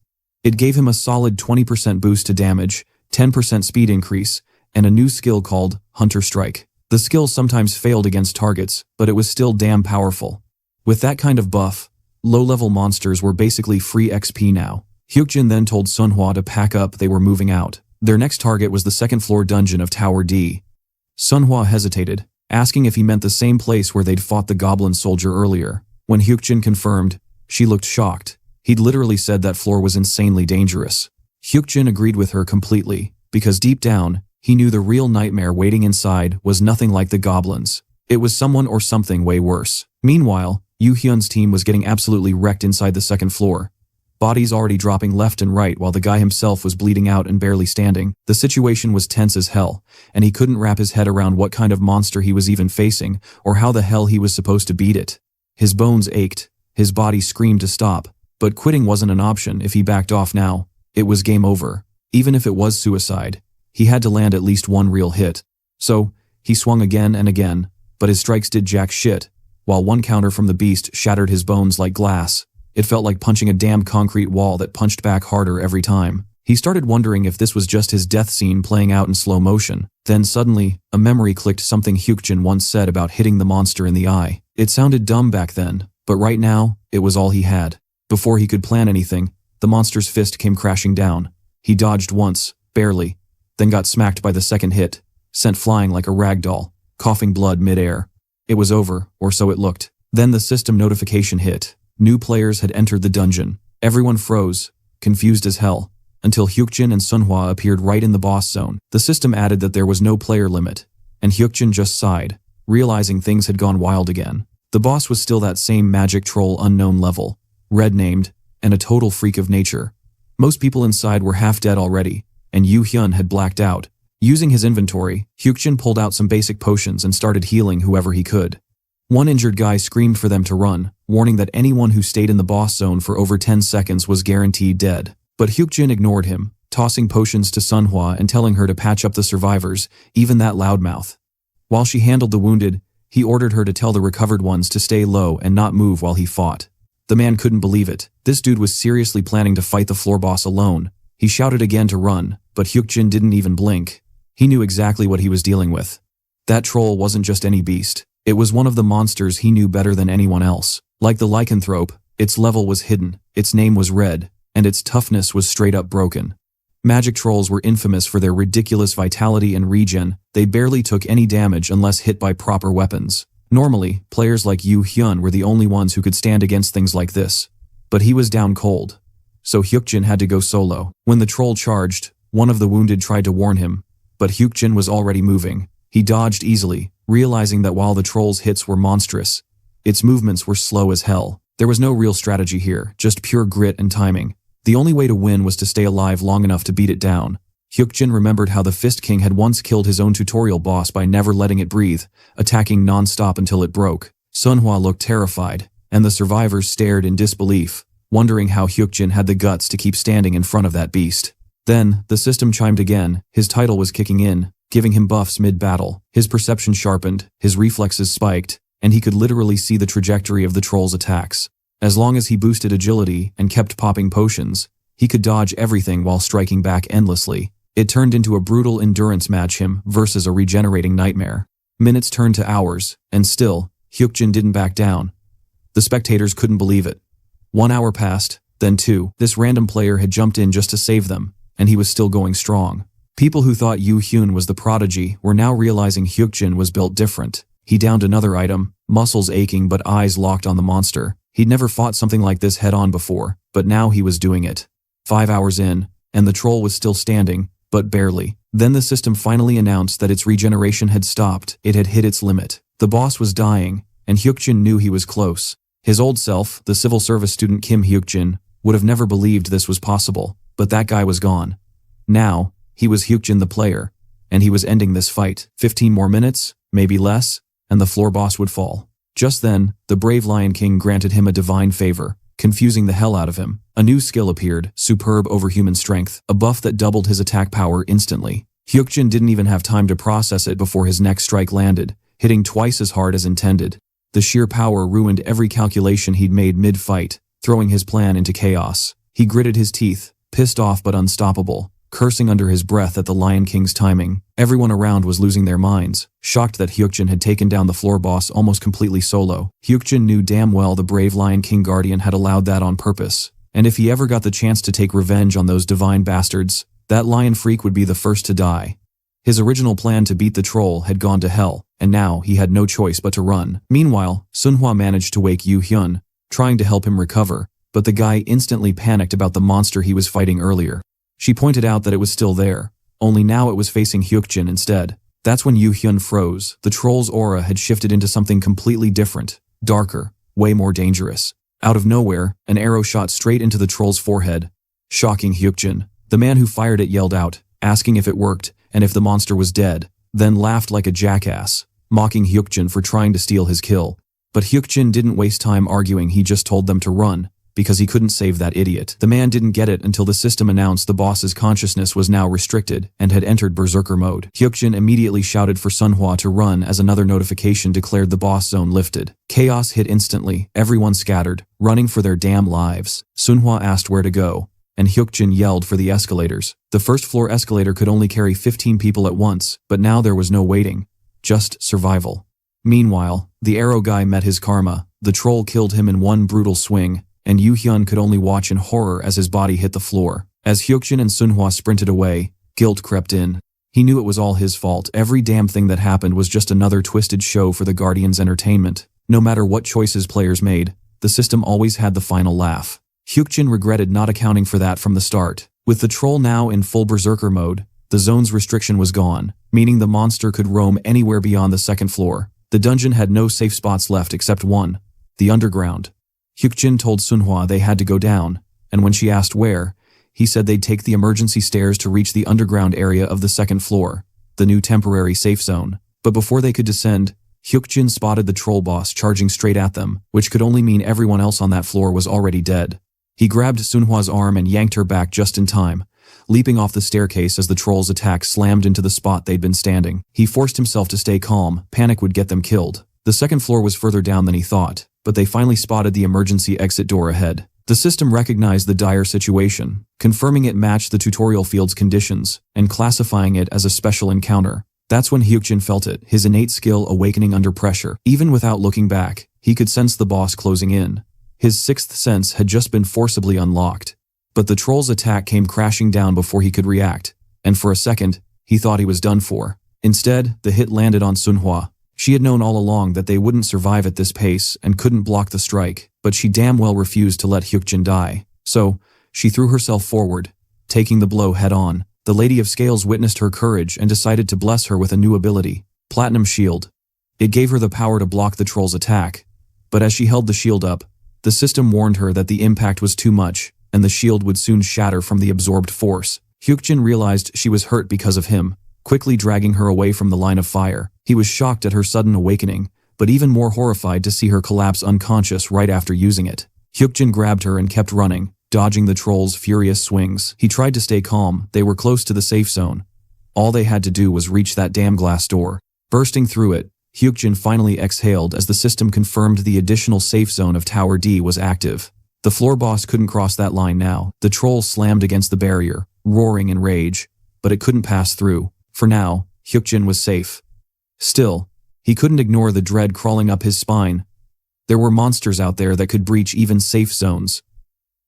It gave him a solid 20% boost to damage, 10% speed increase, and a new skill called Hunter Strike. The skill sometimes failed against targets, but it was still damn powerful. With that kind of buff, low-level monsters were basically free XP now. Hukjin then told Manhwa to pack up. They were moving out. Their next target was the second-floor dungeon of Tower D. Manhwa hesitated, asking if he meant the same place where they'd fought the goblin soldier earlier. When Hukjin confirmed, she looked shocked. He'd literally said that floor was insanely dangerous. Hukjin agreed with her completely, because deep down, he knew the real nightmare waiting inside was nothing like the goblins. It was someone or something way worse. Meanwhile, Yu Hyun's team was getting absolutely wrecked inside the second floor. Bodies already dropping left and right while the guy himself was bleeding out and barely standing. The situation was tense as hell, and he couldn't wrap his head around what kind of monster he was even facing or how the hell he was supposed to beat it. His bones ached, his body screamed to stop, but quitting wasn't an option. If he backed off now, it was game over. Even if it was suicide, he had to land at least one real hit. So, he swung again and again, but his strikes did jack shit. While one counter from the beast shattered his bones like glass, it felt like punching a damn concrete wall that punched back harder every time. He started wondering if this was just his death scene playing out in slow motion. Then suddenly, a memory clicked something Hukjin once said about hitting the monster in the eye. It sounded dumb back then, but right now, it was all he had. Before he could plan anything, the monster's fist came crashing down. He dodged once, barely, then got smacked by the second hit, sent flying like a rag doll, coughing blood mid-air. It was over, or so it looked. Then the system notification hit. New players had entered the dungeon. Everyone froze, confused as hell, until Hukjin and Sunhwa appeared right in the boss zone. The system added that there was no player limit, and Hukjin just sighed, realizing things had gone wild again. The boss was still that same magic troll unknown level, red named, and a total freak of nature. Most people inside were half dead already, and Yu Hyun had blacked out. Using his inventory, Hukjin pulled out some basic potions and started healing whoever he could. One injured guy screamed for them to run, warning that anyone who stayed in the boss zone for over 10 seconds was guaranteed dead. But Hukjin ignored him, tossing potions to Sunhwa and telling her to patch up the survivors, even that loudmouth. While she handled the wounded, he ordered her to tell the recovered ones to stay low and not move while he fought. The man couldn't believe it. This dude was seriously planning to fight the floor boss alone. He shouted again to run, but Hukjin didn't even blink. He knew exactly what he was dealing with. That troll wasn't just any beast. It was one of the monsters he knew better than anyone else. Like the lycanthrope, its level was hidden, its name was red, and its toughness was straight up broken. Magic trolls were infamous for their ridiculous vitality and regen. They barely took any damage unless hit by proper weapons. Normally, players like Yu Hyun were the only ones who could stand against things like this. But he was down cold. So Hukjin had to go solo. When the troll charged, one of the wounded tried to warn him, but Hukjin was already moving. He dodged easily, realizing that while the troll's hits were monstrous, its movements were slow as hell. There was no real strategy here, just pure grit and timing. The only way to win was to stay alive long enough to beat it down. Hukjin remembered how the Fist King had once killed his own tutorial boss by never letting it breathe, attacking non-stop until it broke. Sunhwa looked terrified, and the survivors stared in disbelief, wondering how Hukjin had the guts to keep standing in front of that beast. Then, the system chimed again. His title was kicking in, giving him buffs mid-battle. His perception sharpened, his reflexes spiked, and he could literally see the trajectory of the troll's attacks. As long as he boosted agility and kept popping potions, he could dodge everything while striking back endlessly. It turned into a brutal endurance match, him versus a regenerating nightmare. Minutes turned to hours, and still, Hukjin didn't back down. The spectators couldn't believe it. 1 hour passed, then 2. This random player had jumped in just to save them, and he was still going strong. People who thought Yu Hyun was the prodigy were now realizing Hukjin was built different. He downed another item, muscles aching but eyes locked on the monster. He'd never fought something like this head-on before, but now he was doing it. 5 hours in, and the troll was still standing, but barely. Then the system finally announced that its regeneration had stopped. It had hit its limit. The boss was dying, and Hukjin knew he was close. His old self, the civil service student Kim Hukjin, would have never believed this was possible, but that guy was gone. Now, he was Hukjin the player, and he was ending this fight. 15 more minutes, maybe less, and the floor boss would fall. Just then, the brave Lion King granted him a divine favor, confusing the hell out of him. A new skill appeared, superb overhuman strength, a buff that doubled his attack power instantly. Hukjin didn't even have time to process it before his next strike landed, hitting twice as hard as intended. The sheer power ruined every calculation he'd made mid-fight, throwing his plan into chaos. He gritted his teeth, pissed off but unstoppable, cursing under his breath at the Lion King's timing. Everyone around was losing their minds, shocked that Hukjin had taken down the floor boss almost completely solo. Hukjin knew damn well the brave Lion King Guardian had allowed that on purpose, and if he ever got the chance to take revenge on those divine bastards, that lion freak would be the first to die. His original plan to beat the troll had gone to hell, and now he had no choice but to run. Meanwhile, Sunhwa managed to wake Yu Hyun, trying to help him recover, but the guy instantly panicked about the monster he was fighting earlier. She pointed out that it was still there, only now it was facing Hukjin instead. That's when Yu Hyun froze. The troll's aura had shifted into something completely different, darker, way more dangerous. Out of nowhere, an arrow shot straight into the troll's forehead, shocking Hukjin. The man who fired it yelled out, asking if it worked and if the monster was dead, then laughed like a jackass, mocking Hukjin for trying to steal his kill. But Hukjin didn't waste time arguing. He just told them to run, because he couldn't save that idiot. The man didn't get it until the system announced the boss's consciousness was now restricted and had entered berserker mode. Hukjin immediately shouted for Sunhwa to run as another notification declared the boss zone lifted. Chaos hit instantly, everyone scattered, running for their damn lives. Sunhwa asked where to go, and Hukjin yelled for the escalators. The first-floor escalator could only carry 15 people at once, but now there was no waiting. Just survival. Meanwhile, the arrow guy met his karma. The troll killed him in one brutal swing, and Yu Hyun could only watch in horror as his body hit the floor. As Hukjin and Sunhwa sprinted away, guilt crept in. He knew it was all his fault. Every damn thing that happened was just another twisted show for the Guardians' entertainment. No matter what choices players made, the system always had the final laugh. Hukjin regretted not accounting for that from the start. With the troll now in full berserker mode, the zone's restriction was gone, meaning the monster could roam anywhere beyond the second floor. The dungeon had no safe spots left except one, the underground. Hukjin told Sunhwa they had to go down, and when she asked where, he said they'd take the emergency stairs to reach the underground area of the second floor, the new temporary safe zone. But before they could descend, Hukjin spotted the troll boss charging straight at them, which could only mean everyone else on that floor was already dead. He grabbed Sunhwa's arm and yanked her back just in time, leaping off the staircase as the troll's attack slammed into the spot they'd been standing. He forced himself to stay calm. Panic would get them killed. The second floor was further down than he thought, but they finally spotted the emergency exit door ahead. The system recognized the dire situation, confirming it matched the tutorial field's conditions, and classifying it as a special encounter. That's when Hukjin felt it, his innate skill awakening under pressure. Even without looking back, he could sense the boss closing in. His sixth sense had just been forcibly unlocked. But the troll's attack came crashing down before he could react, and for a second, he thought he was done for. Instead, the hit landed on Sunhwa. She had known all along that they wouldn't survive at this pace and couldn't block the strike, but she damn well refused to let Hukjin die. So, she threw herself forward, taking the blow head-on. The Lady of Scales witnessed her courage and decided to bless her with a new ability, Platinum Shield. It gave her the power to block the troll's attack, but as she held the shield up, the system warned her that the impact was too much, and the shield would soon shatter from the absorbed force. Hukjin realized she was hurt because of him, quickly dragging her away from the line of fire. He was shocked at her sudden awakening, but even more horrified to see her collapse unconscious right after using it. Hukjin grabbed her and kept running, dodging the troll's furious swings. He tried to stay calm. They were close to the safe zone. All they had to do was reach that damn glass door. Bursting through it, Hukjin finally exhaled as the system confirmed the additional safe zone of Tower D was active. The floor boss couldn't cross that line now. The troll slammed against the barrier, roaring in rage, but it couldn't pass through. For now, Hukjin was safe. Still, he couldn't ignore the dread crawling up his spine. There were monsters out there that could breach even safe zones.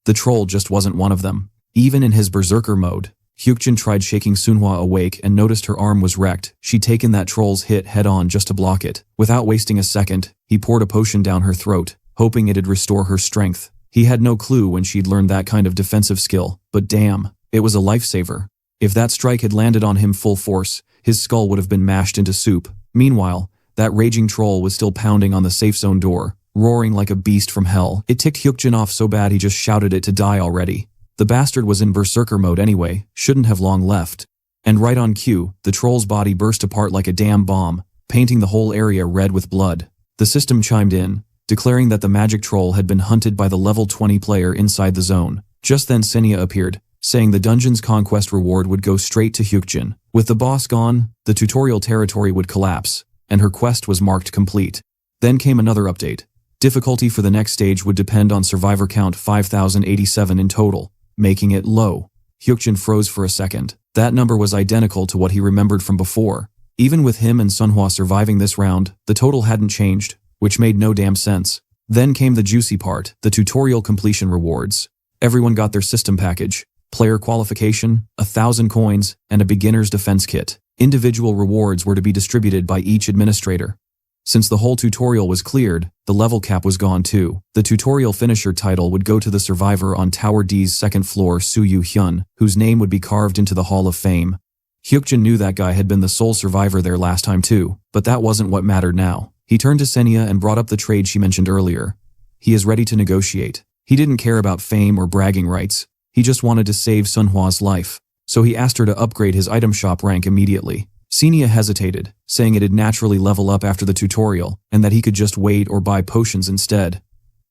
The troll just wasn't one of them. Even in his berserker mode, Hukjin tried shaking Sunhwa awake and noticed her arm was wrecked. She'd taken that troll's hit head-on just to block it. Without wasting a second, he poured a potion down her throat, hoping it'd restore her strength. He had no clue when she'd learned that kind of defensive skill, but damn, it was a lifesaver. If that strike had landed on him full force, his skull would have been mashed into soup. Meanwhile, that raging troll was still pounding on the safe zone door, roaring like a beast from hell. It ticked Hukjin off so bad he just shouted it to die already. The bastard was in berserker mode anyway, shouldn't have long left. And right on cue, the troll's body burst apart like a damn bomb, painting the whole area red with blood. The system chimed in, declaring that the magic troll had been hunted by the level 20 player inside the zone. Just then Senya appeared, saying the dungeon's conquest reward would go straight to Hukjin. With the boss gone, the tutorial territory would collapse, and her quest was marked complete. Then came another update. Difficulty for the next stage would depend on survivor count 5,087 in total, making it low. Hukjin froze for a second. That number was identical to what he remembered from before. Even with him and Sunhwa surviving this round, the total hadn't changed, which made no damn sense. Then came the juicy part, the tutorial completion rewards. Everyone got their system package. Player qualification, 1,000 coins, and a beginner's defense kit. Individual rewards were to be distributed by each administrator. Since the whole tutorial was cleared, the level cap was gone too. The tutorial finisher title would go to the survivor on Tower D's second floor, Yu Hyun, whose name would be carved into the Hall of Fame. Hukjin knew that guy had been the sole survivor there last time too, but that wasn't what mattered now. He turned to Senya and brought up the trade she mentioned earlier. He is ready to negotiate. He didn't care about fame or bragging rights. He just wanted to save Sunhwa's life, so he asked her to upgrade his item shop rank immediately. Senya hesitated, saying it'd naturally level up after the tutorial, and that he could just wait or buy potions instead.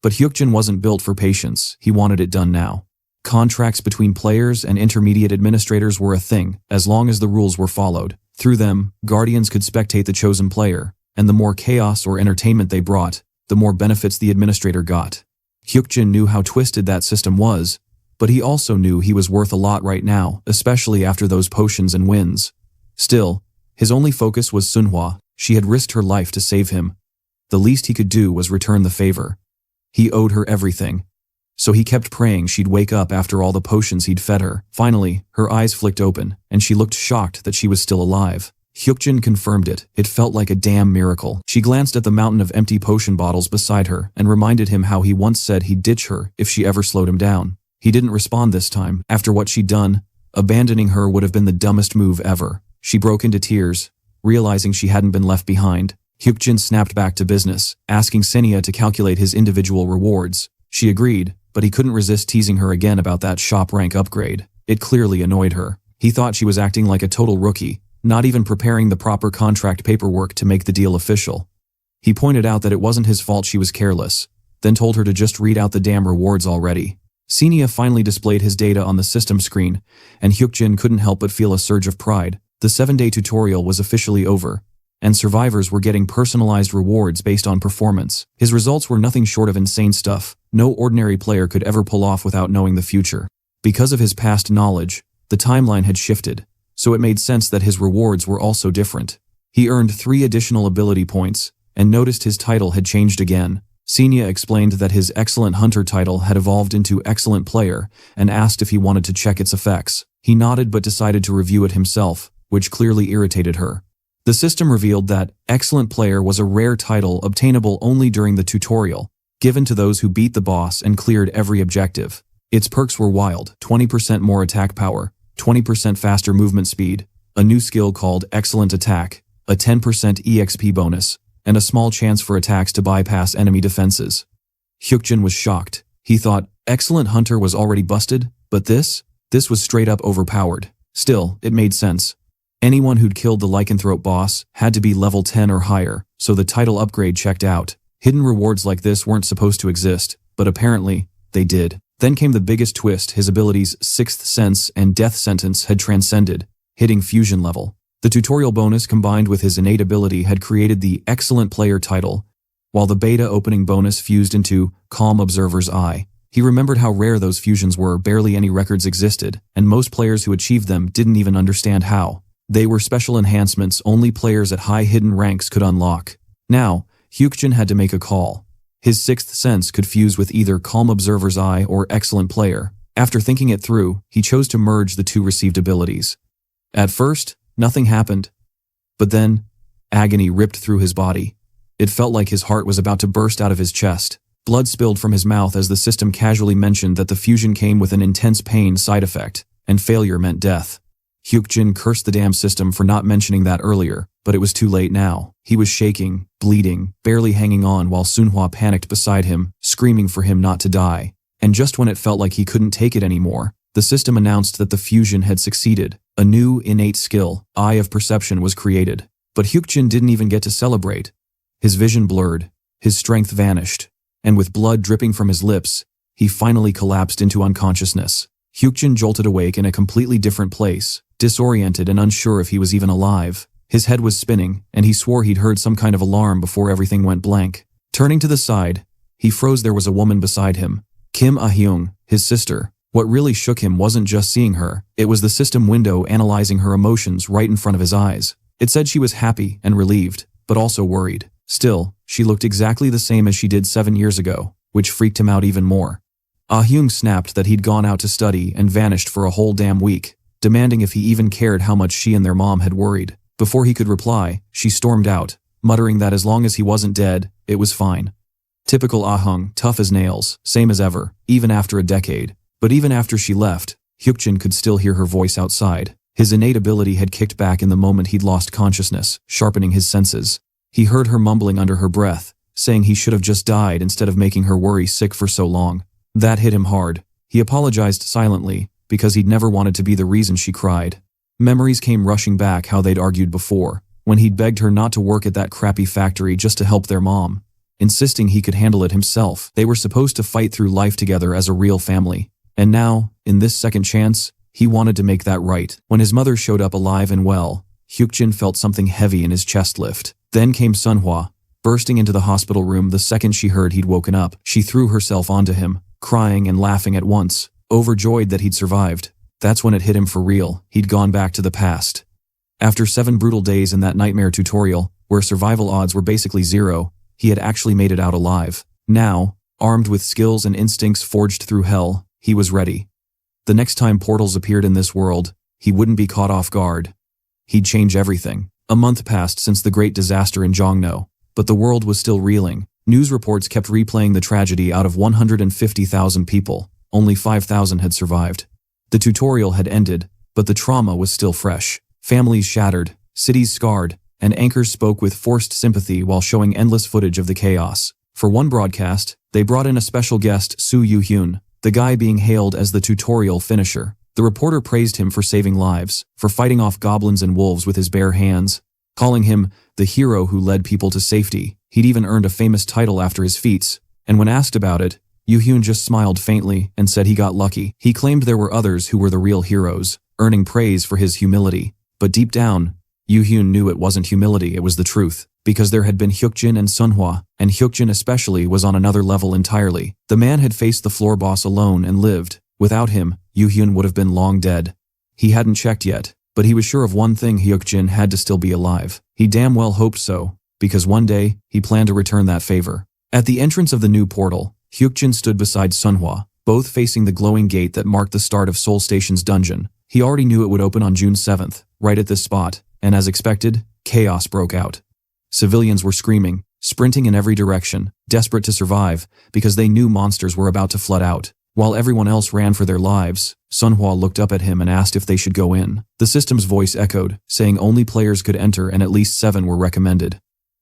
But Hukjin wasn't built for patience, he wanted it done now. Contracts between players and intermediate administrators were a thing, as long as the rules were followed. Through them, Guardians could spectate the chosen player, and the more chaos or entertainment they brought, the more benefits the administrator got. Hukjin knew how twisted that system was, but he also knew he was worth a lot right now, especially after those potions and wins. Still, his only focus was Manhwa. She had risked her life to save him. The least he could do was return the favor. He owed her everything. So he kept praying she'd wake up after all the potions he'd fed her. Finally, her eyes flicked open, and she looked shocked that she was still alive. Hukjin confirmed it. It felt like a damn miracle. She glanced at the mountain of empty potion bottles beside her and reminded him how he once said he'd ditch her if she ever slowed him down. He didn't respond this time. After what she'd done, abandoning her would have been the dumbest move ever. She broke into tears, realizing she hadn't been left behind. Hukjin snapped back to business, asking Senia to calculate his individual rewards. She agreed, but he couldn't resist teasing her again about that shop rank upgrade. It clearly annoyed her. He thought she was acting like a total rookie, not even preparing the proper contract paperwork to make the deal official. He pointed out that it wasn't his fault she was careless, then told her to just read out the damn rewards already. Senia finally displayed his data on the system screen, and Hukjin couldn't help but feel a surge of pride. The 7-day tutorial was officially over, and survivors were getting personalized rewards based on performance. His results were nothing short of insane stuff no ordinary player could ever pull off without knowing the future. Because of his past knowledge, the timeline had shifted, so it made sense that his rewards were also different. He earned 3 additional ability points, and noticed his title had changed again. Senia explained that his Excellent Hunter title had evolved into Excellent Player, and asked if he wanted to check its effects. He nodded but decided to review it himself, which clearly irritated her. The system revealed that Excellent Player was a rare title obtainable only during the tutorial, given to those who beat the boss and cleared every objective. Its perks were wild: 20% more attack power, 20% faster movement speed, a new skill called Excellent Attack, a 10% EXP bonus, and a small chance for attacks to bypass enemy defenses. Hukjin was shocked. He thought Excellent Hunter was already busted, but this was straight up overpowered. Still, it made sense. Anyone who'd killed the lycanthrope boss had to be level 10 or higher, so the title upgrade checked out. Hidden rewards like this weren't supposed to exist, but apparently, they did. Then came the biggest twist: his abilities' Sixth Sense and Death Sentence had transcended, hitting fusion level. The tutorial bonus combined with his innate ability had created the Excellent Player title, while the beta opening bonus fused into Calm Observer's Eye. He remembered how rare those fusions were. Barely any records existed, and most players who achieved them didn't even understand how. They were special enhancements only players at high hidden ranks could unlock. Now, Hukjin had to make a call. His Sixth Sense could fuse with either Calm Observer's Eye or Excellent Player. After thinking it through, he chose to merge the 2 received abilities. At first, nothing happened. But then, agony ripped through his body. It felt like his heart was about to burst out of his chest. Blood spilled from his mouth as the system casually mentioned that the fusion came with an intense pain side effect, and failure meant death. Hukjin cursed the damn system for not mentioning that earlier, but it was too late now. He was shaking, bleeding, barely hanging on while Manhwa panicked beside him, screaming for him not to die. And just when it felt like he couldn't take it anymore, the system announced that the fusion had succeeded. A new, innate skill, Eye of Perception, was created. But Hukjin didn't even get to celebrate. His vision blurred, his strength vanished, and with blood dripping from his lips, he finally collapsed into unconsciousness. Hukjin jolted awake in a completely different place, disoriented and unsure if he was even alive. His head was spinning, and he swore he'd heard some kind of alarm before everything went blank. Turning to the side, he froze. There was a woman beside him, Kim Ah-hyung, his sister. What really shook him wasn't just seeing her, it was the system window analyzing her emotions right in front of his eyes. It said she was happy and relieved, but also worried. Still, she looked exactly the same as she did 7 years ago, which freaked him out even more. Ah-hyung snapped that he'd gone out to study and vanished for a whole damn week, demanding if he even cared how much she and their mom had worried. Before he could reply, she stormed out, muttering that as long as he wasn't dead, it was fine. Typical Ah-hyung, tough as nails, same as ever, even after a decade. But even after she left, Hukjin could still hear her voice outside. His innate ability had kicked back in the moment he'd lost consciousness, sharpening his senses. He heard her mumbling under her breath, saying he should have just died instead of making her worry sick for so long. That hit him hard. He apologized silently, because he'd never wanted to be the reason she cried. Memories came rushing back how they'd argued before, when he'd begged her not to work at that crappy factory just to help their mom, insisting he could handle it himself. They were supposed to fight through life together as a real family. And now, in this second chance, he wanted to make that right. When his mother showed up alive and well, Hukjin felt something heavy in his chest lift. Then came Manhwa, bursting into the hospital room the second she heard he'd woken up. She threw herself onto him, crying and laughing at once. overjoyed that he'd survived. That's when it hit him for real. He'd gone back to the past. After 7 brutal days in that nightmare tutorial, where survival odds were basically zero, he had actually made it out alive. Now, armed with skills and instincts forged through hell, he was ready. The next time portals appeared in this world, he wouldn't be caught off guard. He'd change everything. A month passed since the great disaster in Jongno, but the world was still reeling. News reports kept replaying the tragedy. Out of 150,000 people, only 5,000 had survived. The tutorial had ended, but the trauma was still fresh. Families shattered, cities scarred, and anchors spoke with forced sympathy while showing endless footage of the chaos. For one broadcast, they brought in a special guest, Soo Yoo-hyun, the guy being hailed as the tutorial finisher. The reporter praised him for saving lives, for fighting off goblins and wolves with his bare hands, calling him the hero who led people to safety. He'd even earned a famous title after his feats, and when asked about it, Yoo-hyun just smiled faintly and said he got lucky. He claimed there were others who were the real heroes, earning praise for his humility. But deep down, Yoo-hyun knew it wasn't humility, it was the truth, because there had been Hukjin and Manhwa, and Hukjin especially was on another level entirely. The man had faced the floor boss alone and lived. Without him, Yoo-hyun would have been long dead. He hadn't checked yet, but he was sure of one thing: Hukjin had to still be alive. He damn well hoped so, because one day, he planned to return that favor. At the entrance of the new portal, Hukjin stood beside Manhwa, both facing the glowing gate that marked the start of Seoul Station's dungeon. He already knew it would open on June 7th, right at this spot, and as expected, chaos broke out. Civilians were screaming, sprinting in every direction, desperate to survive, because they knew monsters were about to flood out. While everyone else ran for their lives, Manhwa looked up at him and asked if they should go in. The system's voice echoed, saying only players could enter and at least 7 were recommended.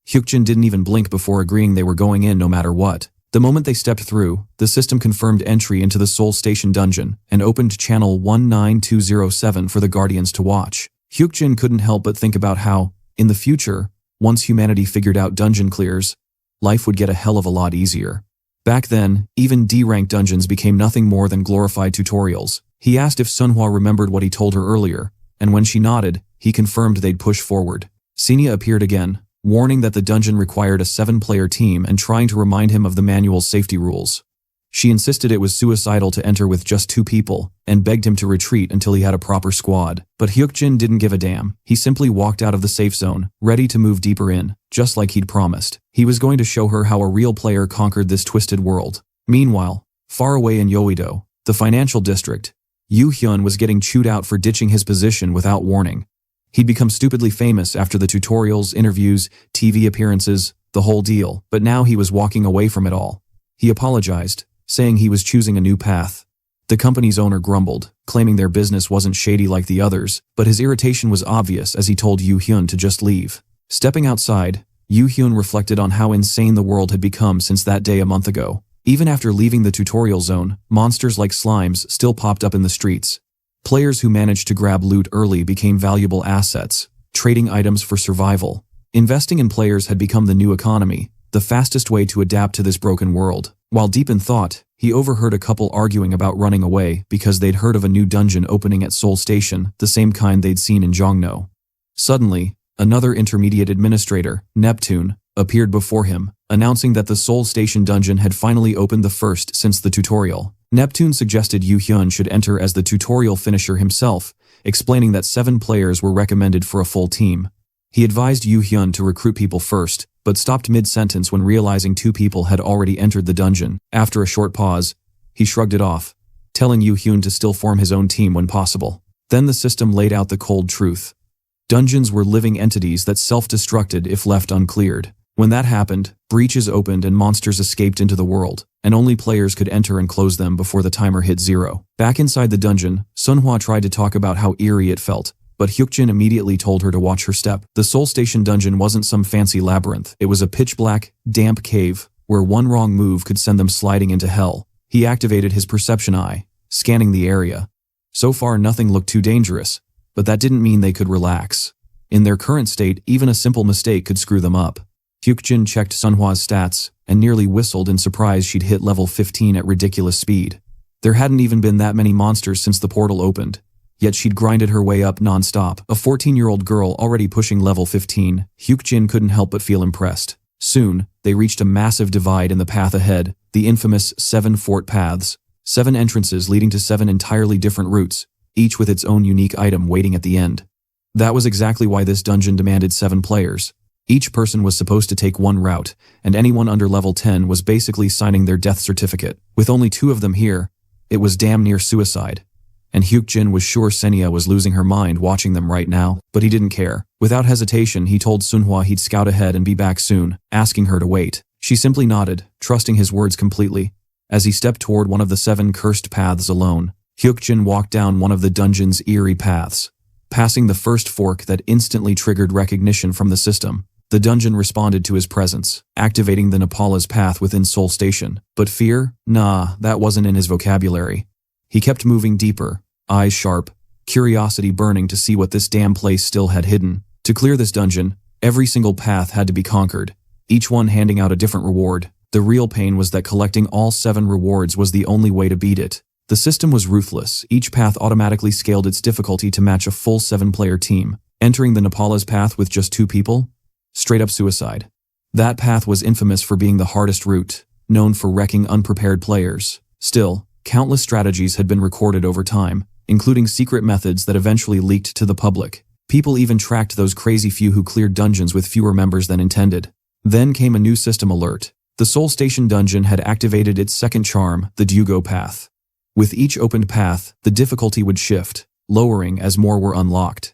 Hukjin didn't even blink before agreeing they were going in no matter what. The moment they stepped through, the system confirmed entry into the Seoul Station dungeon and opened channel 19207 for the Guardians to watch. Hukjin couldn't help but think about how, in the future, once humanity figured out dungeon clears, life would get a hell of a lot easier. Back then, even D-rank dungeons became nothing more than glorified tutorials. He asked if Manhwa remembered what he told her earlier, and when she nodded, he confirmed they'd push forward. Senia appeared again, warning that the dungeon required a 7-player team and trying to remind him of the manual's safety rules. She insisted it was suicidal to enter with just 2 people, and begged him to retreat until he had a proper squad. But Hukjin didn't give a damn. He simply walked out of the safe zone, ready to move deeper in, just like he'd promised. He was going to show her how a real player conquered this twisted world. Meanwhile, far away in Yeouido, the financial district, Yoo-hyun was getting chewed out for ditching his position without warning. He'd become stupidly famous after the tutorials, interviews, TV appearances, the whole deal, but now he was walking away from it all. He apologized, saying he was choosing a new path. The company's owner grumbled, claiming their business wasn't shady like the others, but his irritation was obvious as he told Yoo-hyun to just leave. Stepping outside, Yoo-hyun reflected on how insane the world had become since that day a month ago. Even after leaving the tutorial zone, monsters like slimes still popped up in the streets. Players who managed to grab loot early became valuable assets, trading items for survival. Investing in players had become the new economy, the fastest way to adapt to this broken world. While deep in thought, he overheard a couple arguing about running away because they'd heard of a new dungeon opening at Seoul Station, the same kind they'd seen in Jongno. Suddenly, another intermediate administrator, Neptune, appeared before him, announcing that the Seoul Station dungeon had finally opened, the first since the tutorial. Neptune suggested Yoo-hyun should enter as the tutorial finisher himself, explaining that 7 players were recommended for a full team. He advised Yoo-hyun to recruit people first, but stopped mid-sentence when realizing 2 people had already entered the dungeon. After a short pause, he shrugged it off, telling Yoo-hyun to still form his own team when possible. Then the system laid out the cold truth. Dungeons were living entities that self-destructed if left uncleared. When that happened, breaches opened and monsters escaped into the world, and only players could enter and close them before the timer hit 0. Back inside the dungeon, Manhwa tried to talk about how eerie it felt, but Hukjin immediately told her to watch her step. The Seoul Station dungeon wasn't some fancy labyrinth. It was a pitch-black, damp cave, where one wrong move could send them sliding into hell. He activated his perception eye, scanning the area. So far nothing looked too dangerous, but that didn't mean they could relax. In their current state, even a simple mistake could screw them up. Hukjin checked Manhwa's stats, and nearly whistled in surprise she'd hit level 15 at ridiculous speed. There hadn't even been that many monsters since the portal opened, yet she'd grinded her way up non-stop. A 14-year-old girl already pushing level 15, Hukjin couldn't help but feel impressed. Soon, they reached a massive divide in the path ahead, the infamous 7 fort paths. 7 entrances leading to 7 entirely different routes, each with its own unique item waiting at the end. That was exactly why this dungeon demanded 7 players. Each person was supposed to take one route, and anyone under level 10 was basically signing their death certificate. With only 2 of them here, it was damn near suicide. And Hukjin was sure Senya was losing her mind watching them right now, but he didn't care. Without hesitation, he told Sunhwa he'd scout ahead and be back soon, asking her to wait. She simply nodded, trusting his words completely. As he stepped toward one of the 7 cursed paths alone, Hukjin walked down one of the dungeon's eerie paths. Passing the first fork that instantly triggered recognition from the system, the dungeon responded to his presence, activating the Nepala's path within Seoul Station. But fear? Nah, that wasn't in his vocabulary. He kept moving deeper, eyes sharp, curiosity burning to see what this damn place still had hidden. To clear this dungeon, every single path had to be conquered, each one handing out a different reward. The real pain was that collecting all 7 rewards was the only way to beat it. The system was ruthless. Each path automatically scaled its difficulty to match a full 7-player team. Entering the Nepala's path with just 2 people? Straight up suicide. That path was infamous for being the hardest route, known for wrecking unprepared players. Still, countless strategies had been recorded over time, including secret methods that eventually leaked to the public. People even tracked those crazy few who cleared dungeons with fewer members than intended. Then came a new system alert. The Seoul Station dungeon had activated its second charm, the Dugo path. With each opened path, the difficulty would shift, lowering as more were unlocked.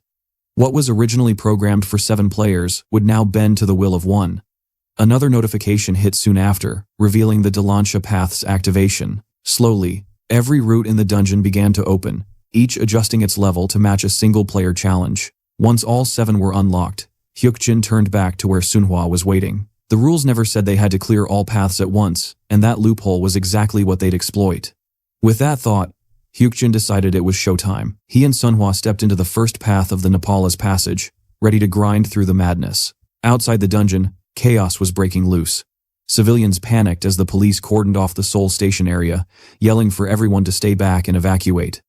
What was originally programmed for 7 players would now bend to the will of 1. Another notification hit soon after, revealing the Delancia path's activation. Slowly, every route in the dungeon began to open, each adjusting its level to match a single-player challenge. Once all 7 were unlocked, Hukjin turned back to where Sunhwa was waiting. The rules never said they had to clear all paths at once, and that loophole was exactly what they'd exploit. With that thought, Hukjin decided it was showtime. He and Sunhwa stepped into the first path of the Nepala's passage, ready to grind through the madness. Outside the dungeon, chaos was breaking loose. Civilians panicked as the police cordoned off the Seoul Station area, yelling for everyone to stay back and evacuate.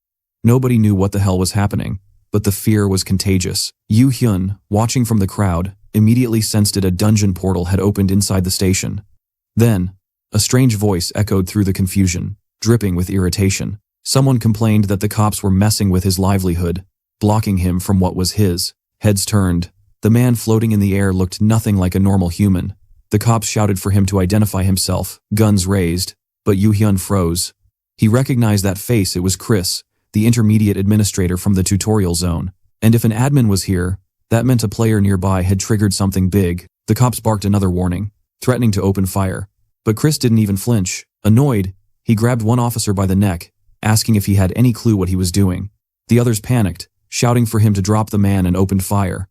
Nobody knew what the hell was happening, but the fear was contagious. Yu Hyun, watching from the crowd, immediately sensed that a dungeon portal had opened inside the station. Then, a strange voice echoed through the confusion, dripping with irritation. Someone complained that the cops were messing with his livelihood, blocking him from what was his. Heads turned. The man floating in the air looked nothing like a normal human. The cops shouted for him to identify himself, guns raised, but Yu Hyun froze. He recognized that face. It was Chris, the intermediate administrator from the tutorial zone. And if an admin was here, that meant a player nearby had triggered something big. The cops barked another warning, threatening to open fire. But Chris didn't even flinch. Annoyed, he grabbed one officer by the neck, asking if he had any clue what he was doing. The others panicked, shouting for him to drop the man and opened fire.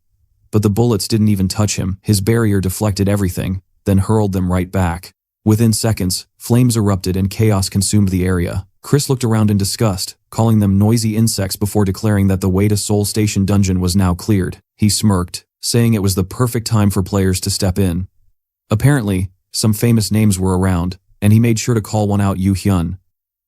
But the bullets didn't even touch him. His barrier deflected everything, then hurled them right back. Within seconds, flames erupted and chaos consumed the area. Chris looked around in disgust, calling them noisy insects before declaring that the way to Seoul Station dungeon was now cleared. He smirked, saying it was the perfect time for players to step in. Apparently, some famous names were around, and he made sure to call one out: Yu Hyun.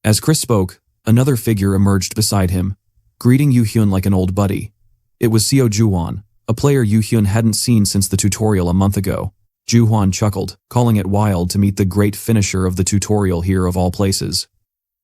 As Chris spoke, another figure emerged beside him, greeting Yu Hyun like an old buddy. It was Seo Juhwan, a player Yu Hyun hadn't seen since the tutorial a month ago. Juhwan chuckled, calling it wild to meet the great finisher of the tutorial here of all places.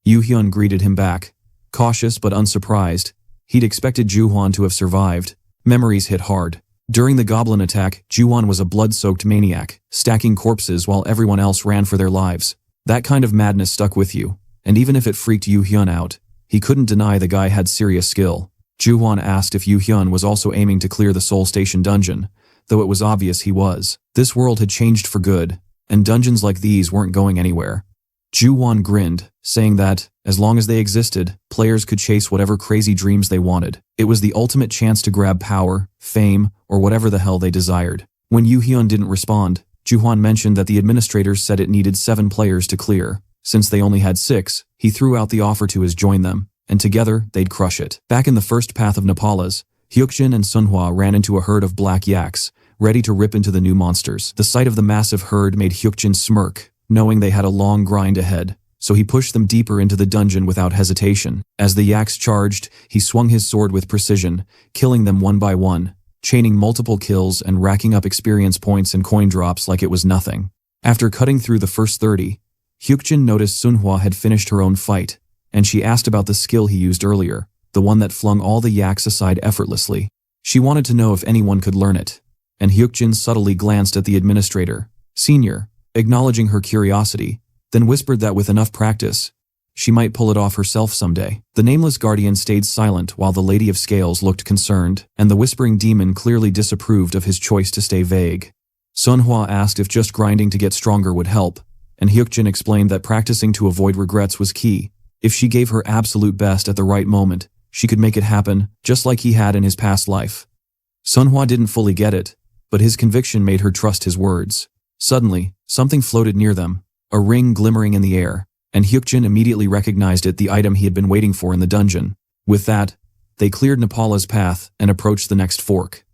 Yu Hyun greeted him back, cautious but unsurprised. He'd expected Juhwan to have survived. Memories hit hard. During the goblin attack, Juhwan was a blood-soaked maniac, stacking corpses while everyone else ran for their lives. That kind of madness stuck with you, and even if it freaked Yu Hyun out, he couldn't deny the guy had serious skill. Juhwan asked if Yu Hyun was also aiming to clear the Seoul Station dungeon, though it was obvious he was. This world had changed for good, and dungeons like these weren't going anywhere. Juhwan grinned, saying that, as long as they existed, players could chase whatever crazy dreams they wanted. It was the ultimate chance to grab power, fame, or whatever the hell they desired. When Yu Hyun didn't respond, Juhwan mentioned that the administrators said it needed 7 players to clear. Since they only had 6, he threw out the offer to join them, and together they'd crush it. Back in the first path of Nepala's, Hukjin and Sunhwa ran into a herd of black yaks, ready to rip into the new monsters. The sight of the massive herd made Hukjin smirk, knowing they had a long grind ahead, so he pushed them deeper into the dungeon without hesitation. As the yaks charged, he swung his sword with precision, killing them one by one, chaining multiple kills and racking up experience points and coin drops like it was nothing. After cutting through the first 30, Hukjin noticed Sunhwa had finished her own fight, and she asked about the skill he used earlier, the one that flung all the yaks aside effortlessly. She wanted to know if anyone could learn it. And Hukjin subtly glanced at the administrator, Senior, acknowledging her curiosity, then whispered that with enough practice, she might pull it off herself someday. The nameless guardian stayed silent while the Lady of Scales looked concerned, and the whispering demon clearly disapproved of his choice to stay vague. Manhwa asked if just grinding to get stronger would help, and Hukjin explained that practicing to avoid regrets was key. If she gave her absolute best at the right moment, she could make it happen, just like he had in his past life. Manhwa didn't fully get it, but his conviction made her trust his words. Suddenly, something floated near them, a ring glimmering in the air, and Hukjin immediately recognized it, the item he had been waiting for in the dungeon. With that, they cleared Nepala's path and approached the next fork.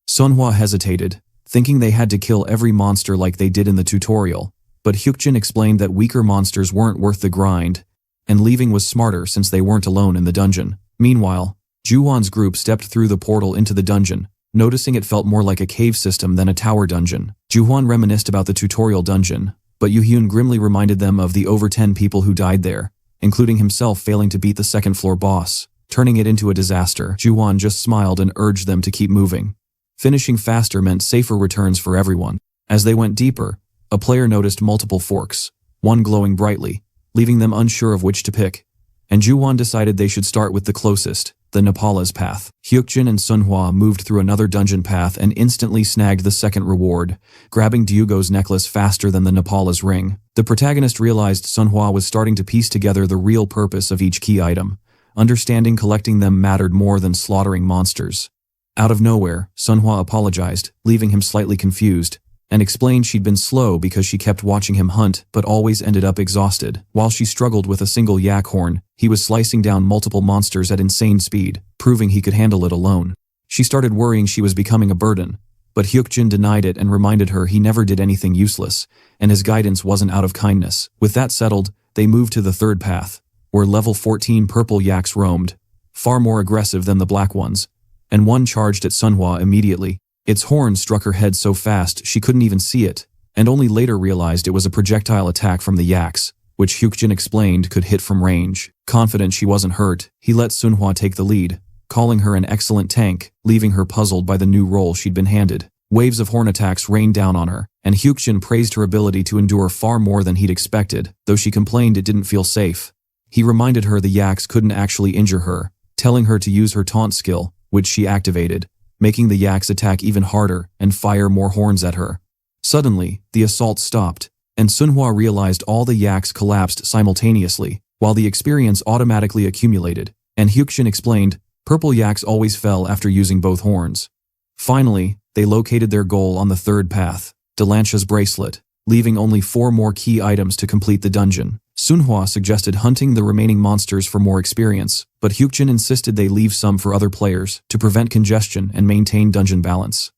Manhwa hesitated, thinking they had to kill every monster like they did in the tutorial, but Hukjin explained that weaker monsters weren't worth the grind, and leaving was smarter since they weren't alone in the dungeon. Meanwhile, Juwon's group stepped through the portal into the dungeon, noticing it felt more like a cave system than a tower dungeon. Juwon reminisced about the tutorial dungeon, but Yuhyun grimly reminded them of the over 10 people who died there, including himself failing to beat the second-floor boss, turning it into a disaster. Juwon just smiled and urged them to keep moving. Finishing faster meant safer returns for everyone. As they went deeper, a player noticed multiple forks, one glowing brightly, leaving them unsure of which to pick, and Juwon decided they should start with the closest, the Nepala's path. Hukjin and Manhwa moved through another dungeon path and instantly snagged the second reward, grabbing Ryugo's necklace faster than the Nepala's ring. The protagonist realized Manhwa was starting to piece together the real purpose of each key item, understanding collecting them mattered more than slaughtering monsters. Out of nowhere, Manhwa apologized, leaving him slightly confused, and explained she'd been slow because she kept watching him hunt but always ended up exhausted. While she struggled with a single yak horn, he was slicing down multiple monsters at insane speed, proving he could handle it alone. She started worrying she was becoming a burden, but Hukjin denied it and reminded her he never did anything useless, and his guidance wasn't out of kindness. With that settled, they moved to the third path, where level 14 purple yaks roamed, far more aggressive than the black ones, and one charged at Manhwa immediately. Its horn struck her head so fast she couldn't even see it, and only later realized it was a projectile attack from the yaks, which Hukjin explained could hit from range. Confident she wasn't hurt, he let Manhwa take the lead, calling her an excellent tank, leaving her puzzled by the new role she'd been handed. Waves of horn attacks rained down on her, and Hukjin praised her ability to endure far more than he'd expected, though she complained it didn't feel safe. He reminded her the yaks couldn't actually injure her, telling her to use her taunt skill, which she activated, making the yaks attack even harder and fire more horns at her. Suddenly, the assault stopped, and Manhwa realized all the yaks collapsed simultaneously, while the experience automatically accumulated, and Hukjin explained, purple yaks always fell after using both horns. Finally, they located their goal on the third path, Delancha's bracelet, leaving only 4 more key items to complete the dungeon. Manhwa suggested hunting the remaining monsters for more experience, but Hukjin insisted they leave some for other players to prevent congestion and maintain dungeon balance.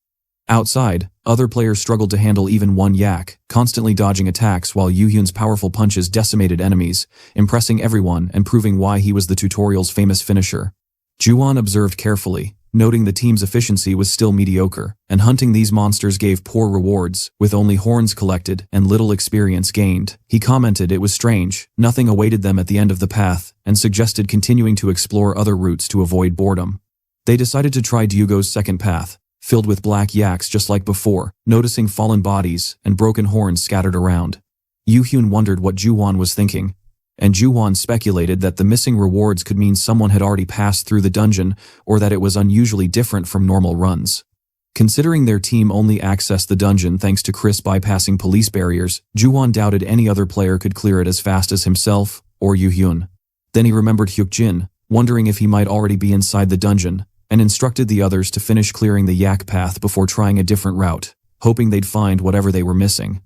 Outside, other players struggled to handle even one yak, constantly dodging attacks while Yuhyun's powerful punches decimated enemies, impressing everyone and proving why he was the tutorial's famous finisher. Juwon observed carefully, noting the team's efficiency was still mediocre, and hunting these monsters gave poor rewards, with only horns collected and little experience gained. He commented it was strange, nothing awaited them at the end of the path, and suggested continuing to explore other routes to avoid boredom. They decided to try Ryugo's second path, filled with black yaks just like before, noticing fallen bodies and broken horns scattered around. Yuhyun wondered what Juwon was thinking, and Juwon speculated that the missing rewards could mean someone had already passed through the dungeon or that it was unusually different from normal runs. Considering their team only accessed the dungeon thanks to Chris bypassing police barriers, Juwon doubted any other player could clear it as fast as himself or Yuhyun. Then he remembered Hukjin, wondering if he might already be inside the dungeon, and instructed the others to finish clearing the yak path before trying a different route, hoping they'd find whatever they were missing.